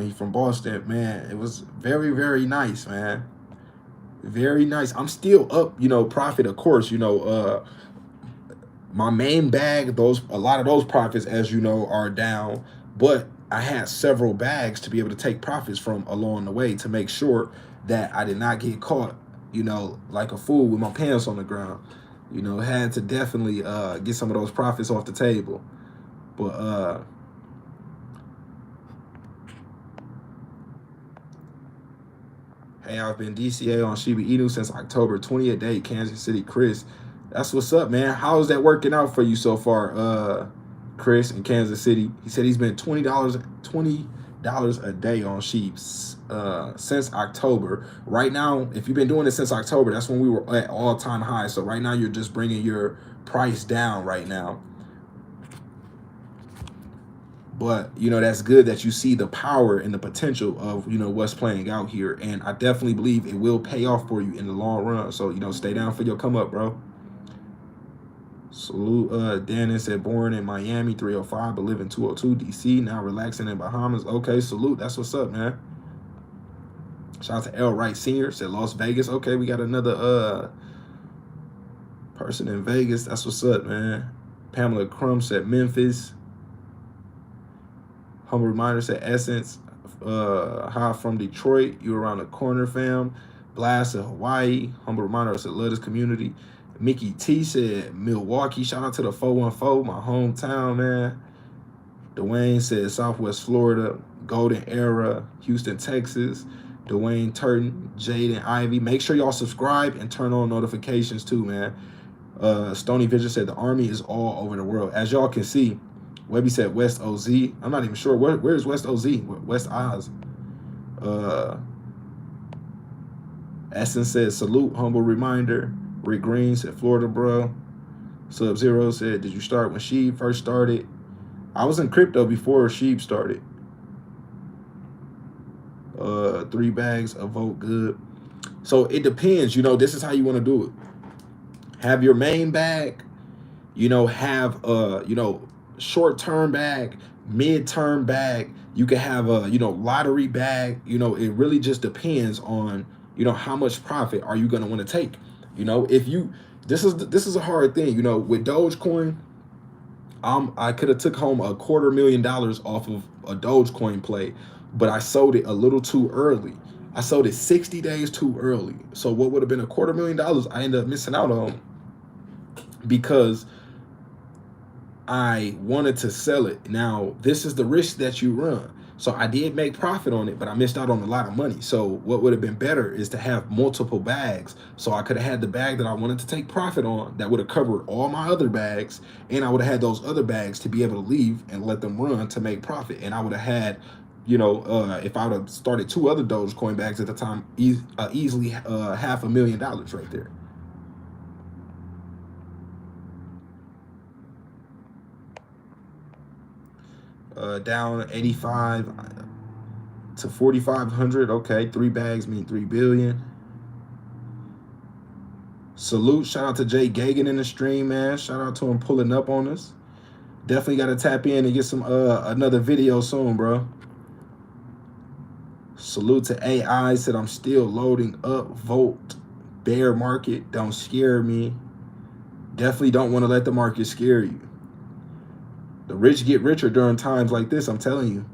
He's from Boston, man. It was very, very nice, man. Very nice. I'm still up, you know, profit, of course, you know, my main bag, a lot of those profits, as you know, are down, but I had several bags to be able to take profits from along the way to make sure that I did not get caught, you know, like a fool with my pants on the ground. You know, had to definitely get some of those profits off the table. But hey, I've been DCA on Shiba Inu since October 20th day, Kansas City, Chris. That's what's up, man. How's that working out for you so far, Chris in Kansas City? He said he's been $20 a day on SHIB since October. Right now, if you've been doing it since October, that's when we were at all-time high. So right now, you're just bringing your price down right now. But, you know, that's good that you see the power and the potential of, you know, what's playing out here. And I definitely believe it will pay off for you in the long run. So, you know, stay down for your come up, bro. Salute. Dennis said, born in Miami, 305, but live in 202 DC. Now relaxing in Bahamas. Okay, salute. That's what's up, man. Shout out to L. Wright Sr. said Las Vegas. Okay, we got another person in Vegas. That's what's up, man. Pamela Crum said Memphis. Humble Reminder said Essence. Hi from Detroit. You around the corner, fam. Blast of Hawaii. Humble Reminder said love this community. Mickey T said Milwaukee. Shout out to the 414, my hometown, man. Dwayne said Southwest Florida. Golden Era. Houston, Texas. Dwayne Turton, Jade, and Ivy. Make sure y'all subscribe and turn on notifications too, man. Stony Vision said the army is all over the world. As y'all can see, Webby said West OZ. I'm not even sure. Where's West OZ? West Oz. Essence said salute, humble reminder. Rick Green said Florida, bro. Sub-Zero said, did you start when SHIB first started? I was in crypto before SHIB started. 3 bags of vote good. So it depends, you know, this is how you want to do it. Have your main bag, you know, have you know, short-term bag, mid-term bag. You can have a, you know, lottery bag. You know, it really just depends on, you know, how much profit are you going to want to take. You know, if you, this is a hard thing, you know, with Dogecoin, I could have took home $250,000 off of a Dogecoin play, but I sold it a little too early. I sold it 60 days too early. So what would have been $250,000 I ended up missing out on because I wanted to sell it. Now, this is the risk that you run. So I did make profit on it, but I missed out on a lot of money. So what would have been better is to have multiple bags. So I could have had the bag that I wanted to take profit on that would have covered all my other bags. And I would have had those other bags to be able to leave and let them run to make profit. And I would have had, you know, if I would have started 2 other Dogecoin bags at the time, easily $500,000 right there. Down 85 to 4,500. Okay, 3 bags mean 3 billion. Salute, shout out to Jay Gagan in the stream, man. Shout out to him pulling up on us. Definitely got to tap in and get some another video soon, bro. Salute to AI, said I'm still loading up. Vote bear market, don't scare me. Definitely don't want to let the market scare you. The rich get richer during times like this, I'm telling you.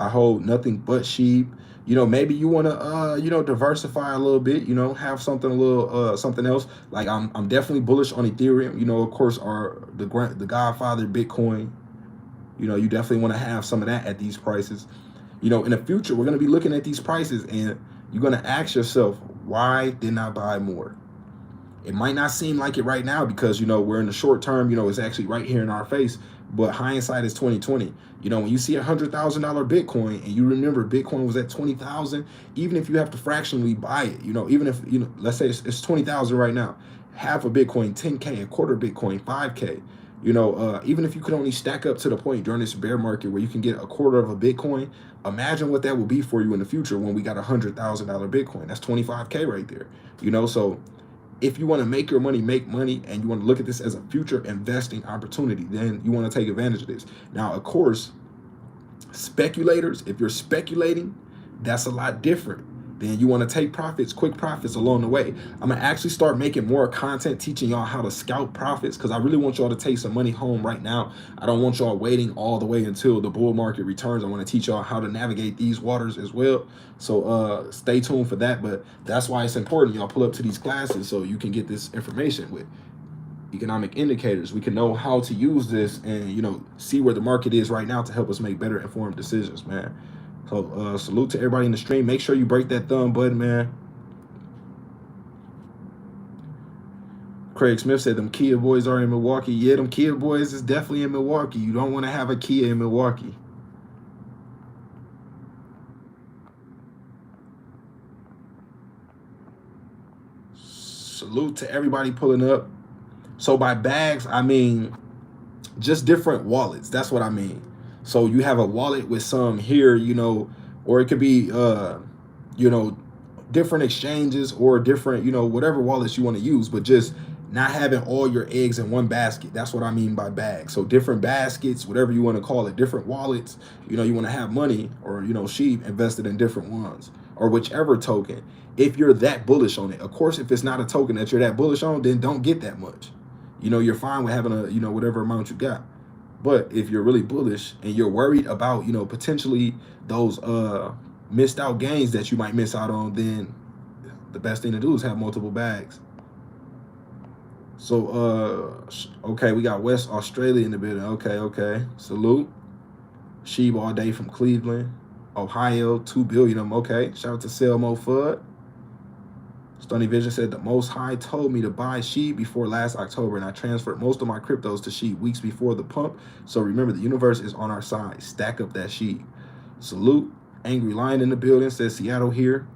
I hold nothing but SHIB. You know, maybe you want to you know, diversify a little bit, you know, have something a little something else. Like I'm definitely bullish on Ethereum. You know, of course, the godfather Bitcoin. You know, you definitely want to have some of that at these prices. You know, in the future, we're going to be looking at these prices and you're going to ask yourself, why didn't I buy more? It might not seem like it right now because, you know, we're in the short term, you know, it's actually right here in our face, but hindsight is 2020. You know, when you see $100,000 Bitcoin and you remember Bitcoin was at 20,000, even if you have to fractionally buy it, you know, even if, you know, let's say it's 20,000 right now, half a Bitcoin, 10K, a quarter Bitcoin, 5K, you know, even if you could only stack up to the point during this bear market where you can get a quarter of a Bitcoin, imagine what that will be for you in the future when we got $100,000 Bitcoin. That's 25K right there, you know, so if you want to make your money, make money, and you want to look at this as a future investing opportunity, then you want to take advantage of this. Now, of course, speculators, if you're speculating, that's a lot different. Then you want to take profits, quick profits along the way. I'm going to actually start making more content teaching y'all how to scalp profits because I really want y'all to take some money home right now. I don't want y'all waiting all the way until the bull market returns. I want to teach y'all how to navigate these waters as well. So stay tuned for that. But that's why it's important y'all pull up to these classes so you can get this information with economic indicators. We can know how to use this and, you know, see where the market is right now to help us make better informed decisions, man. So salute to everybody in the stream. Make sure you break that thumb button, man. Craig Smith said them Kia boys are in Milwaukee. Yeah, them Kia boys is definitely in Milwaukee. You don't want to have a Kia in Milwaukee. Salute to everybody pulling up. So by bags, I mean just different wallets. That's what I mean. So you have a wallet with some here, you know, or it could be, you know, different exchanges or different, you know, whatever wallets you want to use, but just not having all your eggs in one basket. That's what I mean by bag. So different baskets, whatever you want to call it, different wallets, you know, you want to have money or, you know, SHIB invested in different ones or whichever token. If you're that bullish on it, of course, if it's not a token that you're that bullish on, then don't get that much. You know, you're fine with having a, you know, whatever amount you got. But if you're really bullish and you're worried about, you know, potentially those missed out gains that you might miss out on, then the best thing to do is have multiple bags. So, okay, we got West Australia in the building. Okay. Salute. SHIB all day from Cleveland. Ohio, 2 billion of them. Okay. Shout out to Selmo Fudd. Stony Vision said the Most High told me to buy SHIB before last October, and I transferred most of my cryptos to SHIB weeks before the pump. So remember, the universe is on our side. Stack up that SHIB. Salute. Angry Lion in the building says Seattle here.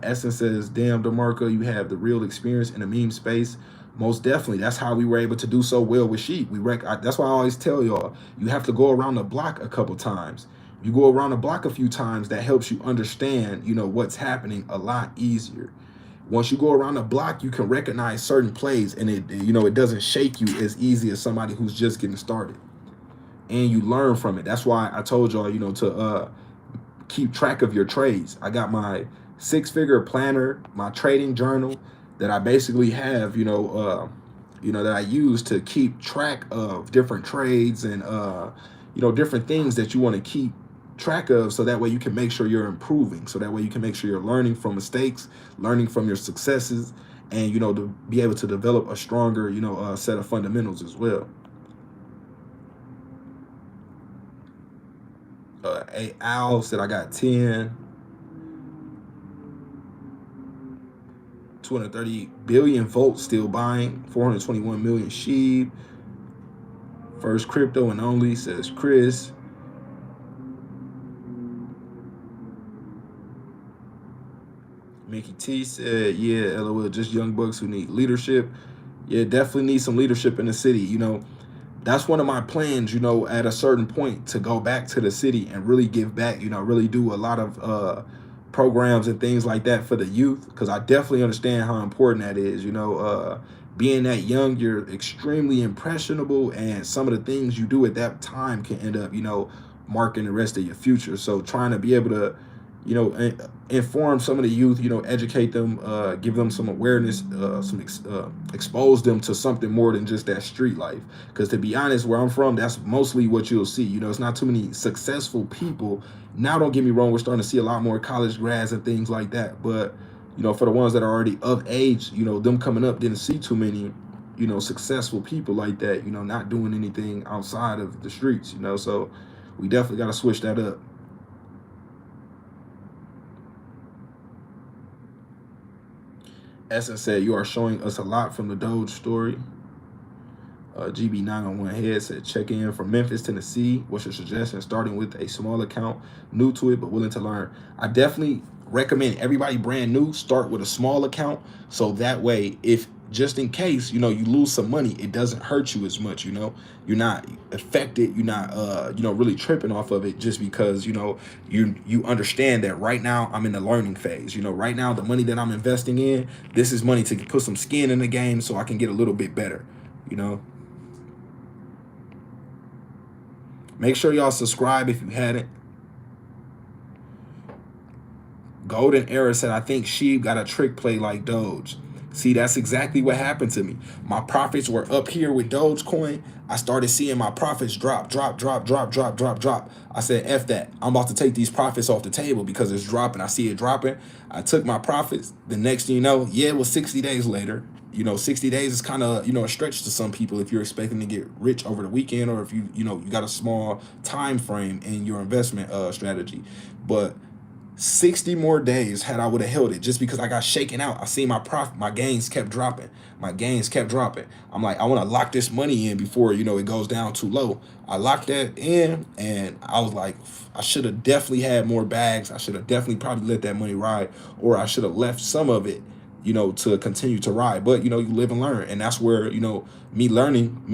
Essence says, damn, DeMarco, you have the real experience in the meme space. Most definitely. That's how we were able to do so well with SHIB. That's why I always tell y'all, you have to go around the block a couple times. You go around the block a few times, that helps you understand, you know, what's happening a lot easier. Once you go around the block, you can recognize certain plays and it, you know, it doesn't shake you as easy as somebody who's just getting started. And you learn from it. That's why I told y'all, you know, to keep track of your trades. I got my 6-figure planner, my trading journal that I basically have, you know, that I use to keep track of different trades and, you know, different things that you want to keep track of, so that way you can make sure you're improving, so that way you can make sure you're learning from mistakes, learning from your successes, and, you know, to be able to develop a stronger, you know, set of fundamentals as well. Al said I got 10. 230 billion volts still buying. 421 million SHIB. First crypto and only, says Chris. Mickey T said, yeah, LOL, just young bucks who need leadership. Yeah, definitely need some leadership in the city. You know, that's one of my plans, you know, at a certain point to go back to the city and really give back, you know, really do a lot of programs and things like that for the youth, because I definitely understand how important that is. You know, being that young, you're extremely impressionable, and some of the things you do at that time can end up, you know, marking the rest of your future. So trying to be able to, you know, inform some of the youth, you know, educate them, give them some awareness, expose them to something more than just that street life. Because to be honest, where I'm from, that's mostly what you'll see. You know, it's not too many successful people. Now, don't get me wrong, we're starting to see a lot more college grads and things like that. But, you know, for the ones that are already of age, you know, them coming up didn't see too many, you know, successful people like that, you know, not doing anything outside of the streets, you know. So we definitely got to switch that up. Essence said, you are showing us a lot from the Doge story. GB901 Head said, check in from Memphis, Tennessee. What's your suggestion? Starting with a small account, new to it, but willing to learn. I definitely recommend everybody brand new, start with a small account. So that way, if just in case, you know, you lose some money, it doesn't hurt you as much, you know, you're not affected, you're not, you know, really tripping off of it, just because, you know, you understand that right now I'm in the learning phase. You know, right now, the money that I'm investing in, this is money to put some skin in the game so I can get a little bit better, you know. Make sure y'all subscribe if you hadn't. Golden Era said, I think SHIB got a trick play like Doge. See, that's exactly what happened to me. My profits were up here with Dogecoin. I started seeing my profits drop. I said, F that. I'm about to take these profits off the table because it's dropping. I see it dropping. I took my profits. The next thing you know, yeah, it was 60 days later. You know, 60 days is kind of, you know, a stretch to some people if you're expecting to get rich over the weekend, or if you know, you got a small time frame in your investment strategy. But 60 more days had I would have held it, just because I got shaken out. I see my profit, my gains kept dropping. My gains kept dropping. I'm like, I want to lock this money in before, you know, it goes down too low. I locked that in, and I was like, I should have definitely had more bags. I should have definitely probably let that money ride, or I should have left some of it, you know, to continue to ride. But, you know, you live and learn. And that's where, you know, me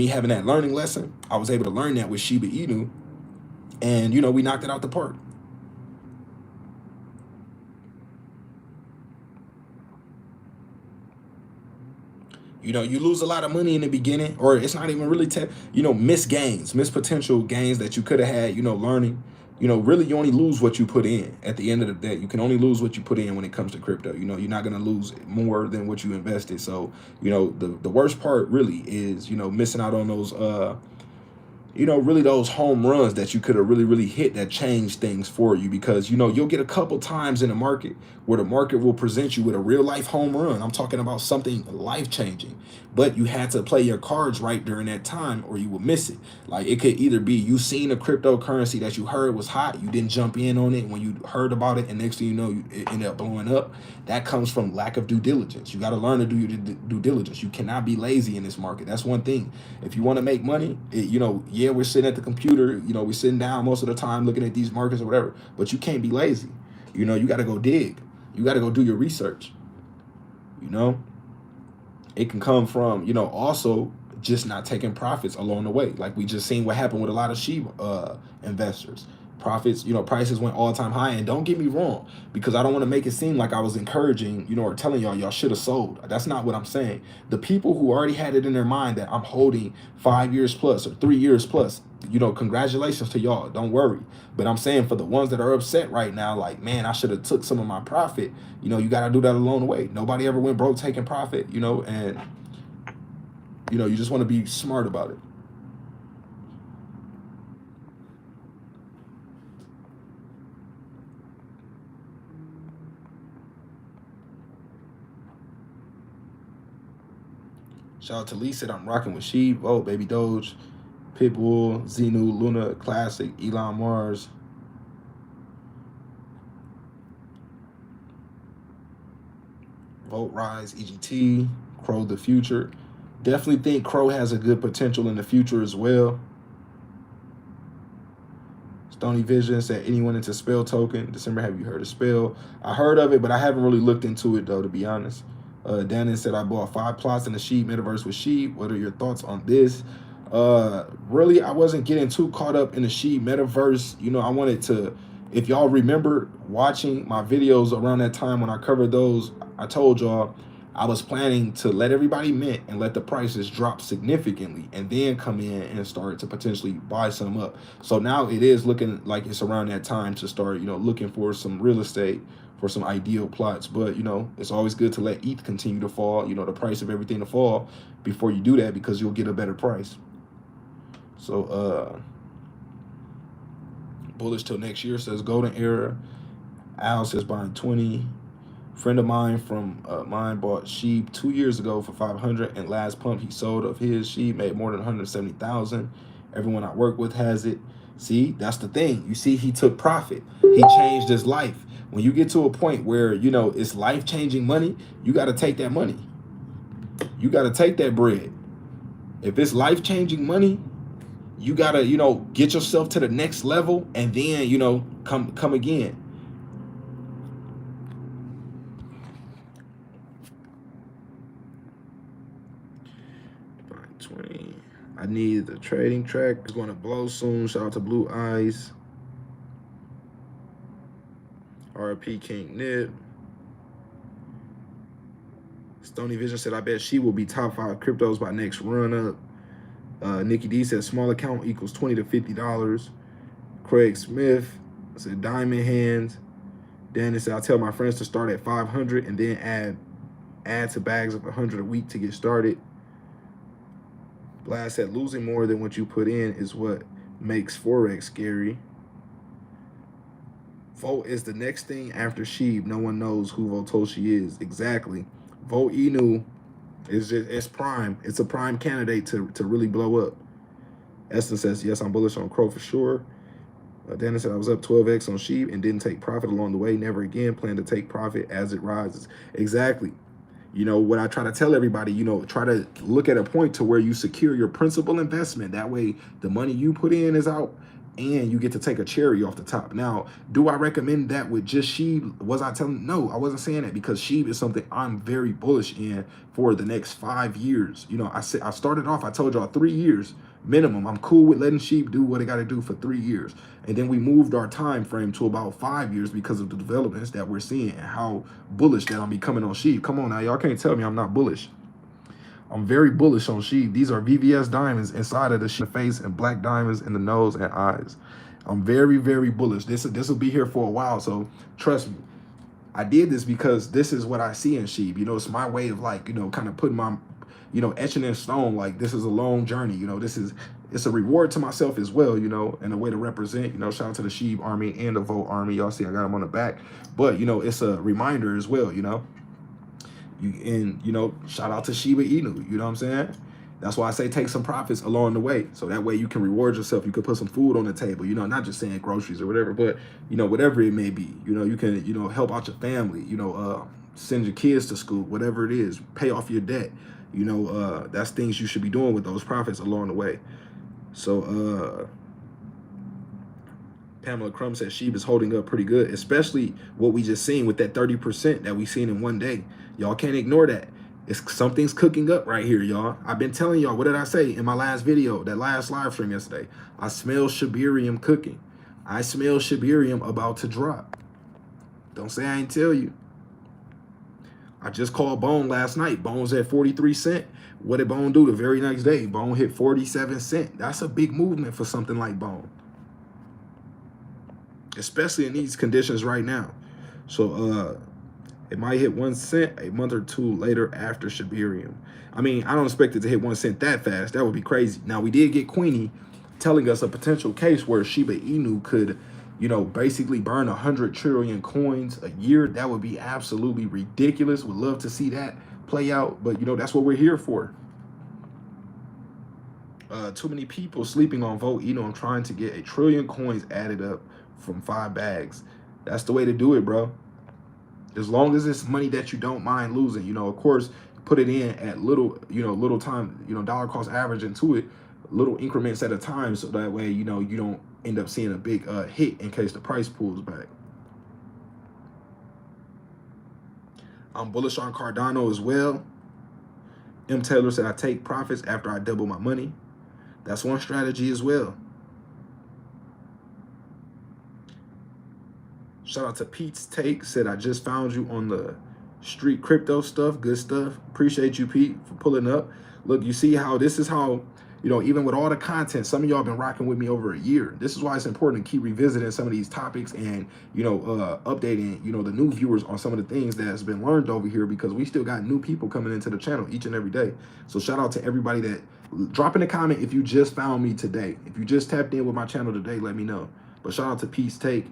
having that learning lesson, I was able to learn that with Shiba Inu. And, you know, we knocked it out the park. You know, you lose a lot of money in the beginning, or it's not even really, you know, miss potential gains that you could have had, you know, learning. You know, really, you only lose what you put in. At the end of the day, you can only lose what you put in when it comes to crypto. You know, you're not going to lose more than what you invested. So, you know, the worst part really is, you know, missing out on those, you know, really those home runs that you could have really hit that changed things for you. Because, you know, you'll get a couple times in the market where the market will present you with a real life home run. I'm talking about something life changing, but you had to play your cards right during that time or you will miss it. Like, it could either be you seen a cryptocurrency that you heard was hot, you didn't jump in on it when you heard about it, and next thing you know, it ended up blowing up. That comes from lack of due diligence. You got to learn to do your due diligence. You cannot be lazy in this market. That's one thing. If you want to make money, you know, yeah, we're sitting at the computer, you know, we're sitting down most of the time looking at these markets or whatever, but you can't be lazy. You know, you got to go dig. You got to go do your research. You know, it can come from, you know, also just not taking profits along the way. Like we just seen what happened with a lot of SHIB investors. Profits, you know, prices went all-time high. And don't get me wrong, because I don't want to make it seem like I was encouraging, you know, or telling y'all should have sold. That's not what I'm saying. The people who already had it in their mind that I'm holding 5 years plus or 3 years plus, you know, congratulations to y'all. Don't worry. But I'm saying for the ones that are upset right now, like, man, I should have took some of my profit. You know, you got to do that along the way. Nobody ever went broke taking profit, you know, and, you know, you just want to be smart about it. Shout out to Lee said, I'm rocking with SHIB. Oh, Baby Doge, Pitbull, Xenu, Luna, Classic, Elon Mars. Vote Rise, EGT, Crow the Future. Definitely think Crow has a good potential in the future as well. Stony Vision said, anyone into Spell token? December, have you heard of Spell? I heard of it, but I haven't really looked into it, though, to be honest. Dannon said, I bought 5 plots in the SHIB metaverse with SHIB. What are your thoughts on this? Really, I wasn't getting too caught up in the SHIB metaverse. You know, I wanted to, if y'all remember watching my videos around that time when I covered those, I told y'all I was planning to let everybody mint and let the prices drop significantly and then come in and start to potentially buy some up. So now it is looking like it's around that time to start, looking for some real estate for some ideal plots. But, it's always good to let ETH continue to fall, the price of everything to fall before you do that, because you'll get a better price. So, bullish till next year, says golden era. Al says buying 20. Friend of mine from mine bought SHIB 2 years ago for 500, and last pump he sold of his SHIB made more than 170,000. Everyone I work with has it. See, that's the thing. You see, he took profit. He changed his life. When you get to a point where, it's life-changing money, you got to take that money. You got to take that bread. If it's life-changing money, you got to, get yourself to the next level, and then, come again. I need the trading track. It's going to blow soon. Shout out to Blue Eyes. RP King Nip. Stony Vision said, I bet she will be top 5 cryptos by next run up. Nikki D said, small account equals $20 to $50. Craig Smith said, diamond hands. Danny said, I'll tell my friends to start at 500 and then add to bags of 100 a week to get started. Blast said, losing more than what you put in is what makes Forex scary. Volt is the next thing after SHIB. No one knows who Votoshi is. Exactly. Volt Inu is it's prime. It's a prime candidate to really blow up. Eston says, yes, I'm bullish on Crow for sure. Dennis said, I was up 12x on SHIB and didn't take profit along the way. Never again plan to take profit as it rises. Exactly. What I try to tell everybody, try to look at a point to where you secure your principal investment. That way, the money you put in is out and you get to take a cherry off the top. Now, do I recommend that with just SHIB? Was I telling? No, I wasn't saying that, because SHIB is something I'm very bullish in for the next 5 years. I started off, I told y'all 3 years minimum. I'm cool with letting SHIB do what it got to do for 3 years. And then we moved our time frame to about 5 years because of the developments that we're seeing and how bullish that I'm becoming on SHIB. Come on now, y'all can't tell me I'm not bullish. I'm very bullish on SHIB. These are VVS diamonds inside of the face and black diamonds in the nose and eyes. I'm very, very bullish. This will be here for a while, so trust me. I did this because this is what I see in SHIB. It's my way of kind of putting my, etching in stone, like this is a long journey. It's a reward to myself as well, and a way to represent, shout out to the SHIB army and the Volt army. Y'all see I got them on the back, but it's a reminder as well, shout out to Shiba Inu, you know what I'm saying? That's why I say take some profits along the way. So that way you can reward yourself. You can put some food on the table, not just saying groceries or whatever, but, whatever it may be, you can, help out your family, send your kids to school, whatever it is, pay off your debt. That's things you should be doing with those profits along the way. So, Pamela Crum says SHIB is holding up pretty good, especially what we just seen with that 30% that we seen in one day. Y'all can't ignore that. Something's cooking up right here, y'all. I've been telling y'all, what did I say in my last video, that last live stream yesterday? I smell Shibarium cooking. I smell Shibarium about to drop. Don't say I ain't tell you. I just called Bone last night. Bone's at 43 cents. What did Bone do the very next day? Bone hit 47 cents. That's a big movement for something like Bone, especially in these conditions right now. So it might hit 1 cent a month or two later after Shibarium. I mean, I don't expect it to hit 1 cent that fast. That would be crazy. Now, we did get Queenie telling us a potential case where Shiba Inu could, basically burn 100 trillion coins a year. That would be absolutely ridiculous. Would love to see that play out, but that's what we're here for. Too many people sleeping on Volt. I'm trying to get 1 trillion coins added up from 5 bags. That's the way to do it, bro. As long as it's money that you don't mind losing, of course, put it in at little time, dollar cost average into it, little increments at a time, so that way, you don't end up seeing a big hit in case the price pulls back. I'm bullish on Cardano as well. M. Taylor said, I take profits after I double my money. That's one strategy as well. Shout out to Pete's Take, said, I just found you on the street crypto stuff, good stuff. Appreciate you, Pete, for pulling up. Look, you see how this is how, you know, even with all the content, some of y'all been rocking with me over a year. This is why it's important to keep revisiting some of these topics and, you know, updating, you know, the new viewers on some of the things that has been learned over here, because we still got new people coming into the channel each and every day. So shout out to everybody that drop in a comment if you just found me today. If you just tapped in with my channel today, let me know. But shout out to Peace Take.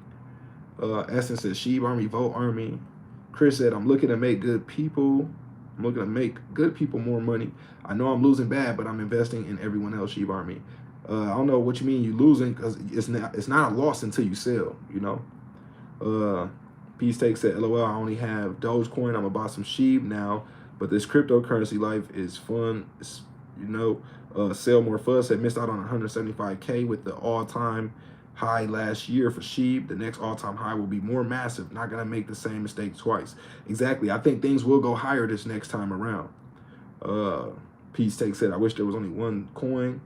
Essence says SHIB Army, Vote Army. Chris said, I'm looking to make good people. I'm looking to make good people more money. I know I'm losing bad, but I'm investing in everyone else, SHIB Army. I don't know what you mean you losing, because it's not a loss until you sell, you know. Peace Take said, LOL, I only have Dogecoin. I'm about some SHIB now, but this cryptocurrency life is fun. It's, you know, Sell More Fuzz said, missed out on 175K with the all-time high last year for SHIB. The next all-time high will be more massive. Not gonna make the same mistake twice. Exactly. I think things will go higher this next time around. Peace Take said, I wish there was only one coin.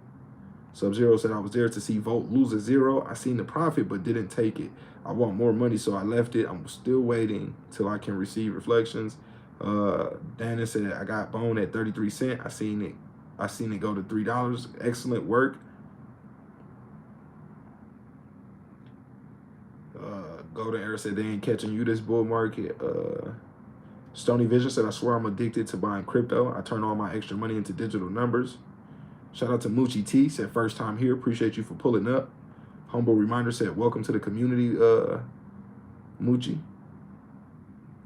Sub-Zero said, I was there to see Volt lose a zero. I seen the profit but didn't take it. I want more money, so I left it. I'm still waiting till I can receive reflections. Dana said, I got Bone at 33 cents. I seen it go to $3. Excellent work. Golden Air said, they ain't catching you this bull market. Stony Vision said, I swear I'm addicted to buying crypto. I turn all my extra money into digital numbers. Shout out to Moochie T, said, first time here. Appreciate you for pulling up. Humble Reminder said, welcome to the community, Moochie.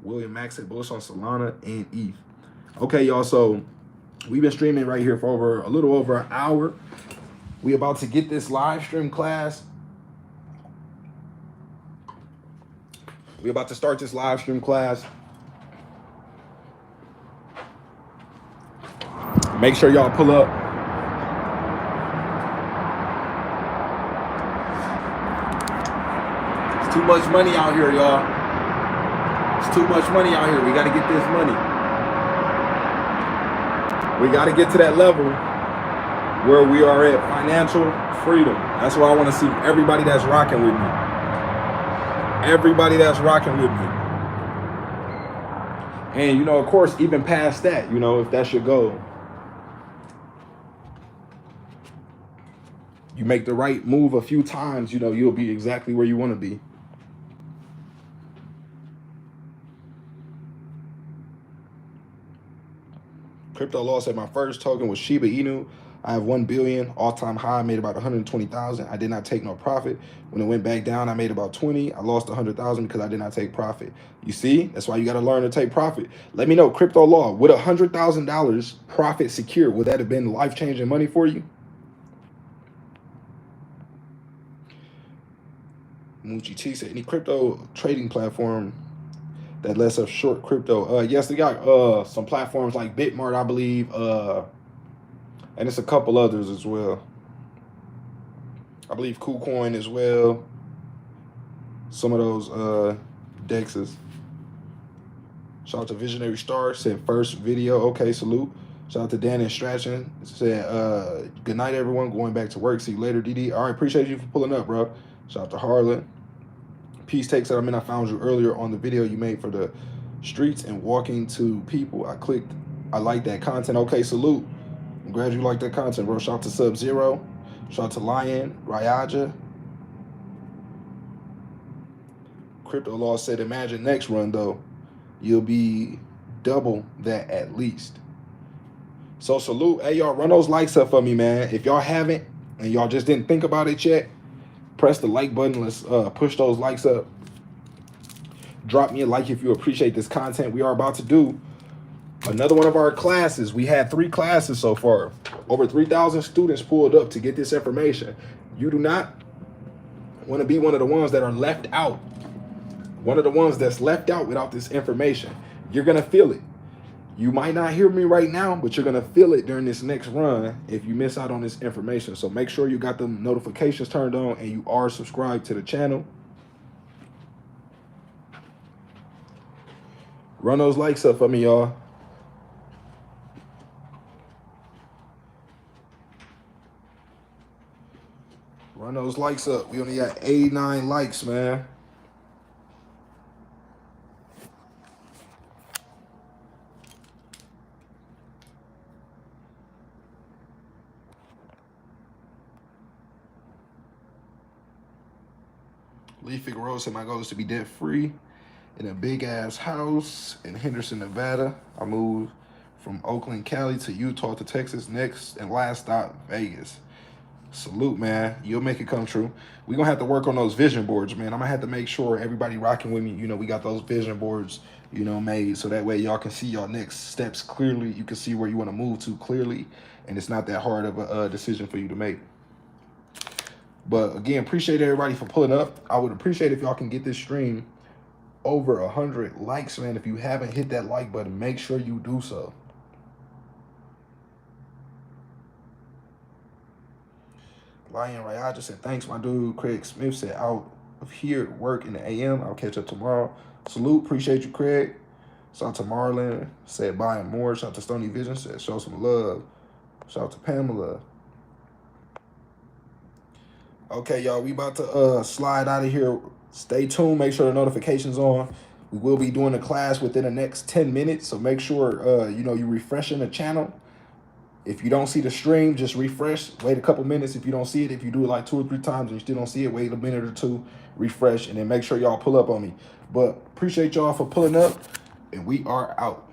William Max said, bullish on Solana and ETH. Okay, y'all, so we've been streaming right here for a little over an hour. We about to get this live stream class. We about to start this live stream class. Make sure y'all pull up. It's too much money out here, y'all. It's too much money out here. We got to get this money. We got to get to that level where we are at financial freedom. That's what I want to see everybody that's rocking with me. Everybody that's rocking with me. And, you know, of course, even past that, you know, if that's your goal, you make the right move a few times, you know, you'll be exactly where you want to be. Crypto Law said, my first token was Shiba Inu. I have 1 billion, all-time high, made about 120,000. I did not take no profit. When it went back down, I made about 20. I lost 100,000 because I did not take profit. You see, that's why you got to learn to take profit. Let me know, Crypto Law, would $100,000 profit secure, would that have been life-changing money for you? Moochie T said, any crypto trading platform that lets us short crypto? Yes, they got some platforms like Bitmart, I believe, and it's a couple others as well. I believe KuCoin as well. Some of those dexes. Shout out to Visionary Star, said first video. Okay, salute. Shout out to Dan and Strachan, said good night everyone, going back to work. See you later, DD. All right, appreciate you for pulling up, bro. Shout out to Harlan. Peace Take said, I found you earlier on the video you made for the streets and walking to people. I clicked, I like that content. Okay, salute. I'm glad you like that content, bro. Shout out to Sub-Zero. Shout out to Lion, Ryaja. Crypto Law said, imagine next run, though, you'll be double that at least. So salute. Hey, y'all, run those likes up for me, man. If y'all haven't and y'all just didn't think about it yet, press the like button. Let's push those likes up. Drop me a like if you appreciate this content. We are about to do another one of our classes. We had 3 classes so far. Over 3,000 students pulled up to get this information. You do not want to be one of the ones that are left out. One of the ones that's left out without this information. You're going to feel it. You might not hear me right now, but you're going to feel it during this next run if you miss out on this information. So make sure you got the notifications turned on and you are subscribed to the channel. Run those likes up for me, y'all. Run those likes up. We only got 89 likes, man. Lee Figueroa said my goal is to be debt free in a big ass house in Henderson, Nevada. I moved from Oakland, Cali to Utah to Texas. Next and last stop, Vegas. Salute, man. You'll make it come true. We're going to have to work on those vision boards, man. I'm going to have to make sure everybody rocking with me, you know, we got those vision boards, you know, made so that way y'all can see your next steps clearly. You can see where you want to move to clearly, and it's not that hard of a decision for you to make. But again, appreciate everybody for pulling up. I would appreciate if y'all can get this stream over 100 likes, man. If you haven't hit that like button, make sure you do so. Lion Raya just said, thanks, my dude. Craig Smith said, out of here at work in the AM. I'll catch up tomorrow. Salute. Appreciate you, Craig. Shout out to Marlon. Said, buying more. Shout out to Stony Vision. Said, show some love. Shout out to Pamela. Okay, y'all. We about to slide out of here. Stay tuned. Make sure the notifications on. We will be doing a class within the next 10 minutes. So make sure, you know, you're refreshing the channel. If you don't see the stream, just refresh. Wait a couple minutes if you don't see it. If you do it like 2 or 3 times and you still don't see it, wait a minute or 2, refresh, and then make sure y'all pull up on me. But appreciate y'all for pulling up, and we are out.